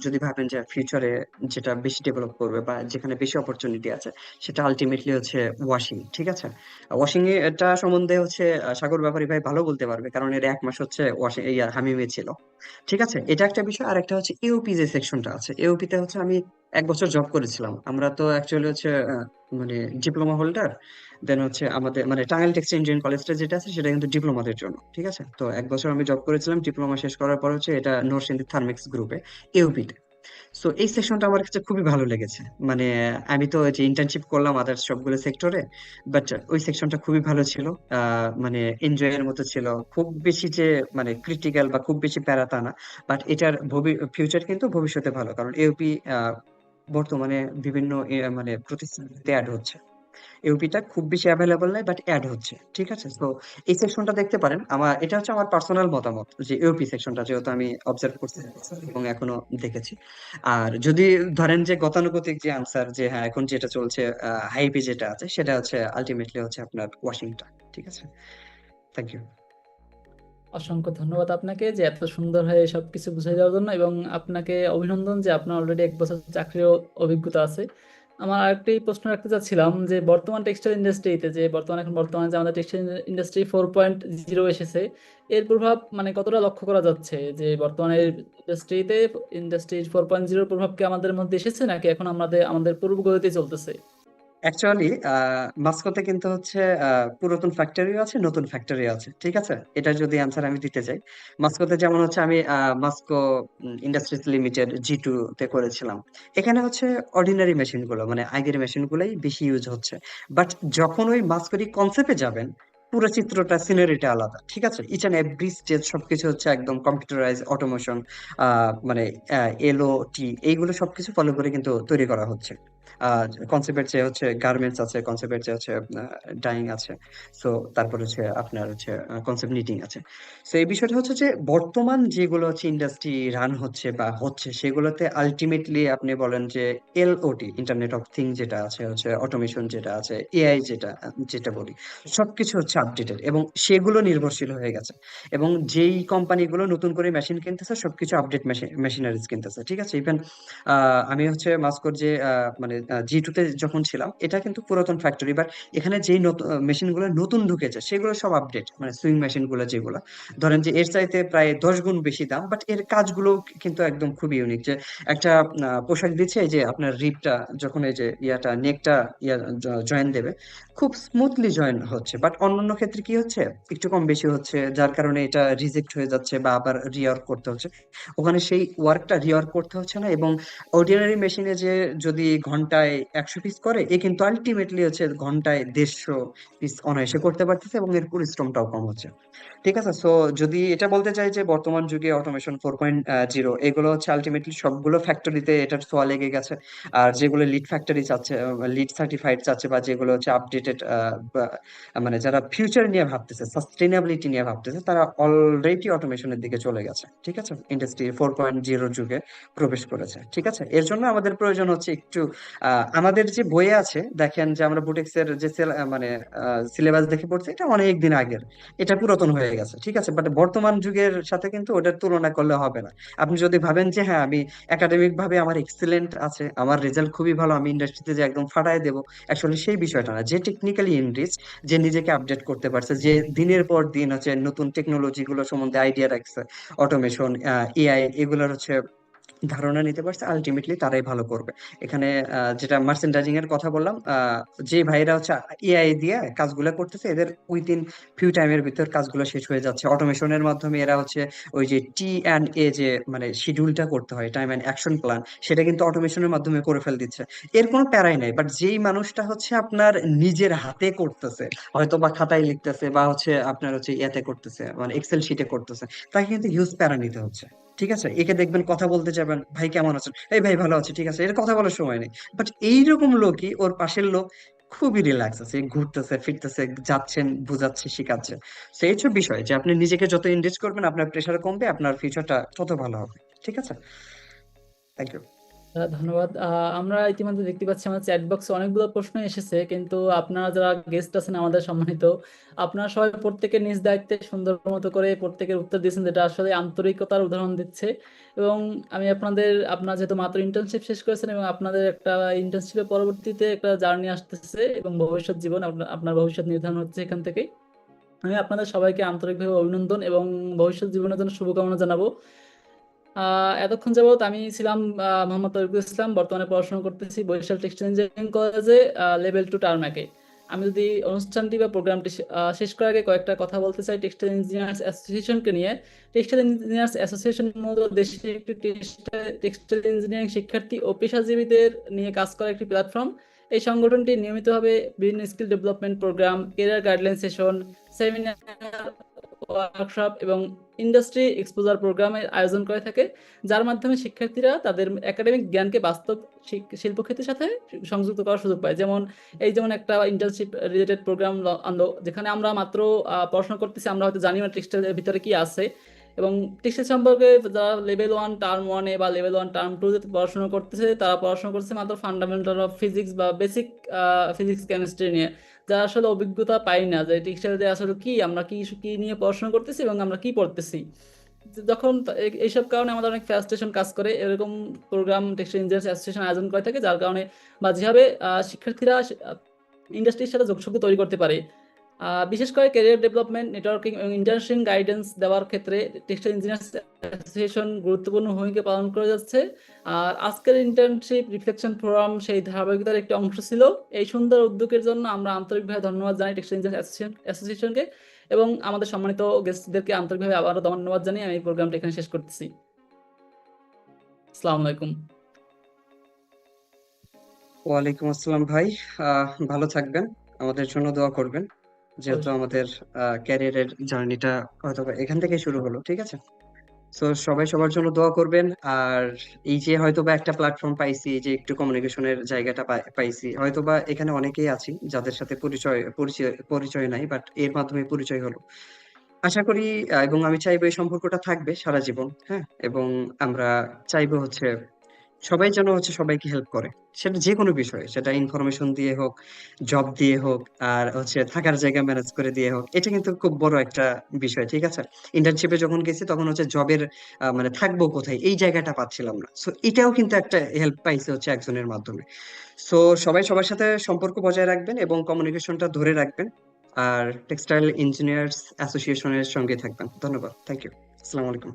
যদি ভাবেন যে ফিউচারে যেটা বেশি ডেভেলপ করবে বা যেখানে বেশি অপরচুনিটি আছে, সেটা আলটিমেটলি হচ্ছে ওয়াশিং, ঠিক আছে। ওয়াশিং এটা সম্বন্ধে হচ্ছে সাগর ব্যাপারী ভাই ভালো বলতে পারবে, কারণ এর 1 মাস হচ্ছে ওয়াশিং হামিমে ছিল, ঠিক আছে। এটা একটা বিষয়। আর একটা হচ্ছে ইউপি যে সেকশনটা আছে, ইউপি তে হচ্ছে আমি 1 বছর জব করেছিলাম। আমরা তো অ্যাকচুয়ালি হচ্ছে মানে ডিপ্লোমা হোল্ডার। দেন হচ্ছে আমাদের মানে টাঙ্গাইল টেক্সটাইল ইঞ্জিনিয়ারিং কলেজটা যেটা আছে সেটা কিন্তু ডিপ্লোমাদের জন্য, ঠিক আছে। তো 1 বছর আমি জব করেছিলাম, ডিপ্লোমা শেষ করার পর হচ্ছে এটা নরসিংদী থার্মেক্স গ্রুপে, ইউপি তে। সো এই সেকশনটা আমার কাছে খুবই ভালো লেগেছে। মানে আমি তো যে ইন্টার্নশিপ করলাম আদার্স সবগুলো সেক্টরে, বাট ওই সেকশনটা খুবই ভালো ছিল। মানে এনজয় এর মতো ছিল। খুব বেশি যে মানে ক্রিটিক্যাল বা খুব বেশি প্যারা তা না, বাট এটার ফিউচার কিন্তু ভবিষ্যতে ভালো, কারণ ইউপি বর্তমানে বিভিন্ন মানে প্রতিষ্ঠানতে অ্যাড হচ্ছে। ইউপিটা খুব বেশি অ্যাভেলেবল নাই, বাট অ্যাড হচ্ছে, ঠিক আছে। তো এই সেকশনটা দেখতে পারেন। আমার এটা হচ্ছে আমার পার্সোনাল মতামত, যে ইউপি সেকশনটা যেহেতু আমি অবজার্ভ করছি এবং এখনো দেখেছি। আর যদি ধরেন যে গতানুগতিক যে আনসার, যে হ্যাঁ এখন যেটা চলছে হাইপে যেটা আছে, সেটা হচ্ছে আলটিমেটলি হচ্ছে আপনার ওয়াশিংটন, ঠিক আছে। Thank you. অসংখ্য ধন্যবাদ আপনাকে যে এত সুন্দর হয়ে সবকিছু বুঝিয়ে দেওয়ার জন্য, এবং আপনাকে অভিনন্দন যে আপনার অলরেডি 1 বছর চাকরির অভিজ্ঞতা আছে। আমার আরেকটি প্রশ্ন রাখতে চাচ্ছিলাম যে বর্তমান টেক্সটাইল ইন্ডাস্ট্রিতে, যে বর্তমানে যে আমাদের টেক্সটাইল ইন্ডাস্ট্রি 4.0 এসেছে, এর প্রভাব মানে কতটা লক্ষ্য করা যাচ্ছে? যে বর্তমানে ইন্ডাস্ট্রি 4.0 প্রভাব কি আমাদের মধ্যে এসেছে, নাকি এখন আমাদের আমাদের পূর্বগতিতে চলতেছে? অ্যাকচুয়ালি মাস্কোতে কিন্তু হচ্ছে পুরাতন ফ্যাক্টরিও আছে, নতুন ফ্যাক্টরিও আছে, ঠিক আছে। এটা যদি আনসার আমি দিতে চাই, মাস্কোতে যেমন হচ্ছে আমি মাস্কো ইন্ডাস্ট্রিজ লিমিটেড G2 তে করেছিলাম। এখানে হচ্ছে অর্ডিনারি মেশিন গুলো, মানে আগের মেশিন গুলাই বেশি ইউজ হচ্ছে। বাট যখন ওই মাস্কোরই কনসেপ্টে যাবেন, পুরো চিত্রটা সিনারিটা আলাদা, ঠিক আছে। ইচ এন্ড এভরি স্টেজ সবকিছু হচ্ছে একদম কম্পিউটারাইজ অটোমেশন, মানে LOT এইগুলো সবকিছু ফলো করে কিন্তু তৈরি করা হচ্ছে। কনসেপ্টের চেয়ে হচ্ছে গার্মেন্টস আছে, কনসেপ্টের চেয়ে হচ্ছে ডাইং আছে। সো তারপর হচ্ছে আপনার হচ্ছে কনসেপ্ট নিটিং আছে। সো এই বিষয়টা হচ্ছে যে বর্তমান যেগুলো হচ্ছে ইন্ডাস্ট্রি রান হচ্ছে বা হচ্ছে, সেগুলোতে আলটিমেটলি আপনি বলেন যে LOT, ইন্টারনেট অফ থিং যেটা আছে, হচ্ছে অটোমেশন যেটা আছে, AI যেটা যেটা বলি, সবকিছু হচ্ছে আপডেটেড এবং সেগুলো নির্ভরশীল হয়ে গেছে। এবং যেই কোম্পানিগুলো নতুন করে মেশিন কিনতেছে, সবকিছু আপডেট মেশিনারিজ কিনতেছে, ঠিক আছে। ইভেন আমি হচ্ছে মাস্কোর যে মানে G2 তে যখন ছিলাম, এটা কিন্তু পুরাতন ফ্যাক্টরি, বাট এখানে যেই নতুন মেশিন গুলো নতুন ঢুকেছে সেগুলো সব আপডেট, মানে সুইং মেশিন গুলো যেগুলো ধরেন যে এর চাইতে প্রায় 10 গুণ বেশি দাম, বাট এর কাজগুলো কিন্তু একদম খুবই ইউনিক। যে একটা পোশাক দিচ্ছে, এই যে আপনার রিপটা যখন এই যে ইয়াটা নেকটা ইয়া জয়েন দেবে, খুব স্মুথলি জয়েন হচ্ছে। বাট অন্যান্য ক্ষেত্রে কি হচ্ছে, একটু কম বেশি হচ্ছে, যার কারণে এটা রিজেক্ট হয়ে যাচ্ছে বা আবার রিওয়ার্ক করতে হচ্ছে। ওখানে সেই ওয়ার্কটা রিওয়ার্ক করতে হচ্ছে না। এবং অর্ডিনারি মেশিনে যে যদি ঘন্টায় 100 পিস করে, এ কিন্তু আলটিমেটলি হচ্ছে ঘন্টায় 150 পিস অনায়াসে করতে পারতেছে এবং এর পরিশ্রমটাও কম হচ্ছে, ঠিক আছে। সো যদি এটা বলতে চাই যে বর্তমান যুগে অটোমেশন 4.0 এগুলো হচ্ছে আলটিমেটলি সবগুলো ফ্যাক্টরিতে এটার ছোঁয়া লেগে গেছে। আর যেগুলো লিড ফ্যাক্টরি চাচ্ছে, লিড সার্টিফাইড চাচ্ছে, বা যেগুলো হচ্ছে আপডেটেড, মানে যারা ফিউচার নিয়ে ভাবতেছে, সাস্টেইনাবিলিটি নিয়ে ভাবতেছে, তারা অলরেডি অটোমেশনের দিকে চলে গেছে, ঠিক আছে। ইন্ডাস্ট্রি 4.0 যুগে প্রবেশ করেছে, ঠিক আছে। এর জন্য আমাদের প্রয়োজন হচ্ছে একটু আমাদের যে বইয়ে আছে, দেখেন যে আমরা বুটেক্সের যে মানে সিলেবাস দেখে পড়ছি, এটা অনেক দিন আগের, এটা পুরাতন হয়ে গেছে, ঠিক আছে। বাট বর্তমান যুগের সাথে কিন্তু ওটার তুলনা করলে হবে না। আপনি যদি ভাবেন যে হ্যাঁ আমি একাডেমিক ভাবে আমার এক্সিলেন্ট আছে, আমার রেজাল্ট খুবই ভালো, আমি ইন্ডাস্ট্রিতে যে একদম ফাটায় দেবো, অ্যাকচুয়ালি সেই বিষয়টা না। যে টেকনিক্যালি এনরিচ, যে নিজেকে আপডেট করতে পারছে, যে দিনের পর দিন হচ্ছে নতুন টেকনোলজি গুলো সম্বন্ধে আইডিয়া রাখছে, অটোমেশন, AI এগুলোর হচ্ছে ধারণা নিতে পারছে, আলটিমেটলি তারাই ভালো করবে। এখানে যেটা মার্চেন্ডাইজিং এর কথা বললাম, যে ভাইরা হচ্ছে AI দিয়ে কাজগুলো করতেছে, এদের উইদিন ফিউ টাইমের ভিতর কাজগুলো শেষ হয়ে যাচ্ছে। অটোমেশনের মাধ্যমে এরা হচ্ছে ওই যে T&A, যে মানে শিডিউলটা করতে হয়, টাইম এন্ড অ্যাকশন প্ল্যান, সেটা কিন্তু অটোমেশনের মাধ্যমে করে ফেল দিচ্ছে। এর কোনো প্যারাই নাই। বাট যেই মানুষটা হচ্ছে আপনার নিজের হাতে করতেছে, হয়তো বা খাতায় লিখতেছে বা হচ্ছে আপনার হচ্ছে ইয়াতে করতেছে, মানে এক্সেল শিটে করতেছে, তাকে কিন্তু হিউজ প্যারা নিতে হচ্ছে, ঠিক আছে। একে দেখবেন কথা বলতে যাবেন, ভাই কেমন আছেন, এই ভাই ভালো আছে, ঠিক আছে, এর কথা বলার সময় নেই। বাট এইরকম লোকই ওর পাশের লোক খুবই রিল্যাক্স আছে, ঘুরতেছে ফিরতেছে, যাচ্ছেন, বুঝাচ্ছে, শিখাচ্ছে। তো এই হচ্ছে বিষয়, যে আপনি নিজেকে যত এনরিচ করবেন, আপনার প্রেশার কমবে, আপনার ফিউচারটা তত ভালো হবে, ঠিক আছে। Thank you. ধন্যবাদ। আমরা ইতিমধ্যে দেখতে পাচ্ছি আমাদের চ্যাট বক্সে অনেকগুলো প্রশ্ন এসেছে, কিন্তু আপনারা যারা গেস্ট আছেন আমাদের সম্মানিত, আপনারা সবাই প্রত্যেকের নিজ দায়িত্বে সুন্দর মতো করে প্রত্যেকের উত্তর দিয়েছেন, যেটা আসলে আন্তরিকতার উদাহরণ দিচ্ছে। এবং আমি আপনারা যেহেতু মাত্র ইন্টার্নশিপ শেষ করেছেন এবং আপনাদের একটা ইন্টার্নশিপের পরবর্তীতে একটা জার্নি আসতেছে এবং ভবিষ্যৎ জীবন, আপনার ভবিষ্যৎ নির্ধারণ হচ্ছে এখান থেকেই। আমি আপনাদের সবাইকে আন্তরিকভাবে অভিনন্দন এবং ভবিষ্যৎ জীবনের জন্য শুভকামনা জানাবো। এতক্ষণ যাবত আমি ছিলাম মোহাম্মদ তরিকুল ইসলাম, বর্তমানে পড়াশোনা করতেছি বরিশাল টেক্সটাইল ইঞ্জিনিয়ারিং কলেজে, লেভেল 2 টার্মাকে। আমি যদি অনুষ্ঠানটি বা প্রোগ্রামটি শেষ করার আগে কয়েকটা কথা বলতে চাই টেক্সটাইল ইঞ্জিনিয়ার্স অ্যাসোসিয়েশনকে নিয়ে। টেক্সটাইল ইঞ্জিনিয়ার্স অ্যাসোসিয়েশন মূলত দেশের একটি টেক্সটাইল ইঞ্জিনিয়ারিং শিক্ষার্থী ও পেশাজীবীদের নিয়ে কাজ করা একটি প্ল্যাটফর্ম। এই সংগঠনটি নিয়মিতভাবে বিভিন্ন skill development programme, career guideline session, seminar, workshop এবং ইন্ডাস্ট্রি এক্সপোজার প্রোগ্রামের আয়োজন করে থাকে, যার মাধ্যমে শিক্ষার্থীরা তাদের একাডেমিক জ্ঞানকে বাস্তব শিল্পক্ষেত্রের সাথে সংযুক্ত করার সুযোগ পায়। যেমন একটা ইন্টার্নশিপ রিলেটেড প্রোগ্রাম আনলো, যেখানে আমরা মাত্র পড়াশোনা করতেছি, আমরা হয়তো জানি না টেক্সটাইলের ভিতরে কি আছে। এবং টেক্সটাইল সম্পর্কে যারা লেভেল 1 টার্ম 1-এ বা লেভেল 1 টার্ম 2-তে পড়াশোনা করতেছে, তারা পড়াশোনা করছে মাত্র ফান্ডামেন্টাল অফ ফিজিক্স বা বেসিক ফিজিক্স কেমিস্ট্রি নিয়ে, যারা আসলে অভিজ্ঞতা পাই না যে টেক্সটাইলে আসলে কি, আমরা কি কি নিয়ে পড়াশোনা করতেছি এবং আমরা কি পড়তেছি। যখন এইসব কারণে আমাদের অনেক ফ্রাস্ট্রেশন কাজ করে, এরকম প্রোগ্রাম টেক্সটাইল ইঞ্জিনিয়ার্স অ্যাসোসিয়েশন আয়োজন করে থাকে, যার কারণে বা যেভাবে শিক্ষার্থীরা ইন্ডাস্ট্রির সাথে যোগসূত্র তৈরি করতে পারে। বিশেষ করে ক্যারিয়ার ডেভেলপমেন্ট, নেটওয়ার্কিং এবং ইন্টার্নশিপ গাইডেন্স দেওয়ার ক্ষেত্রে টেক্সটাইল ইঞ্জিনিয়ার্স অ্যাসোসিয়েশন গুরুত্বপূর্ণ ভূমিকা পালন করে যাচ্ছে। আর আজকের ইন্টার্নশিপ রিফ্লেকশন ফোরাম সেই ধারাবাহিকতার একটি অংশ ছিল। এই সুন্দর উদ্যোগের জন্য আমরা আন্তরিকভাবে ধন্যবাদ জানাই টেক্সটাইল ইঞ্জিনিয়ার্স অ্যাসোসিয়েশনকে, এবং আমাদের সম্মানিত গেস্টদেরকে আন্তরিকভাবে আবারও ধন্যবাদ জানিয়ে আমি এই প্রোগ্রামটা এখানে শেষ করতেছি। আসসালামু আলাইকুম। ওয়ালাইকুম আসসালাম ভাই। ভালো থাকবেন, আমাদের জন্য দোয়া করবেন, যেহেতু অবশ্যই। আমাদের ক্যারিয়ারের জার্নিটা হয়তো বা এখান থেকে শুরু হলো, ঠিক আছে? তো সবাই সবার জন্য দোয়া করবেন। আর এই যে হয়তো বা একটা প্ল্যাটফর্ম পাইছি, এই যে একটু কমিউনিকেশনের জায়গাটা পাইছি, হয়তো বা এখানে অনেকেই আছি যাদের সাথে পরিচয় পরিচয় নাই, বাট এর মাধ্যমে পরিচয় হলো। আশা করি এবং আমি চাইবো এই সম্পর্কটা থাকবে সারা জীবন, হ্যাঁ। এবং আমরা চাইবো হচ্ছে সবাই যেন হচ্ছে সবাইকে হেল্প করে, সেটা যে কোনো বিষয়ে, সেটা ইনফরমেশন দিয়ে হোক, জব দিয়ে হোক, আর হচ্ছে থাকার জায়গা ম্যানেজ করে দিয়ে হোক। এটা কিন্তু খুব বড় একটা বিষয়, ঠিক আছে? ইন্টার্নশিপে যখন গেছি তখন হচ্ছে জবের মানে থাকবো কোথায় এই জায়গাটা পাচ্ছিলাম না, সো এটাও কিন্তু একটা হেল্প পাইছে হচ্ছে একজনের মাধ্যমে। সো সবাই সবার সাথে সম্পর্ক বজায় রাখবেন এবং কমিউনিকেশনটা ধরে রাখবেন, আর টেক্সটাইল ইঞ্জিনিয়ার্স অ্যাসোসিয়েশনের সঙ্গে থাকবেন। ধন্যবাদ, থ্যাংক ইউ, আসসালামু আলাইকুম।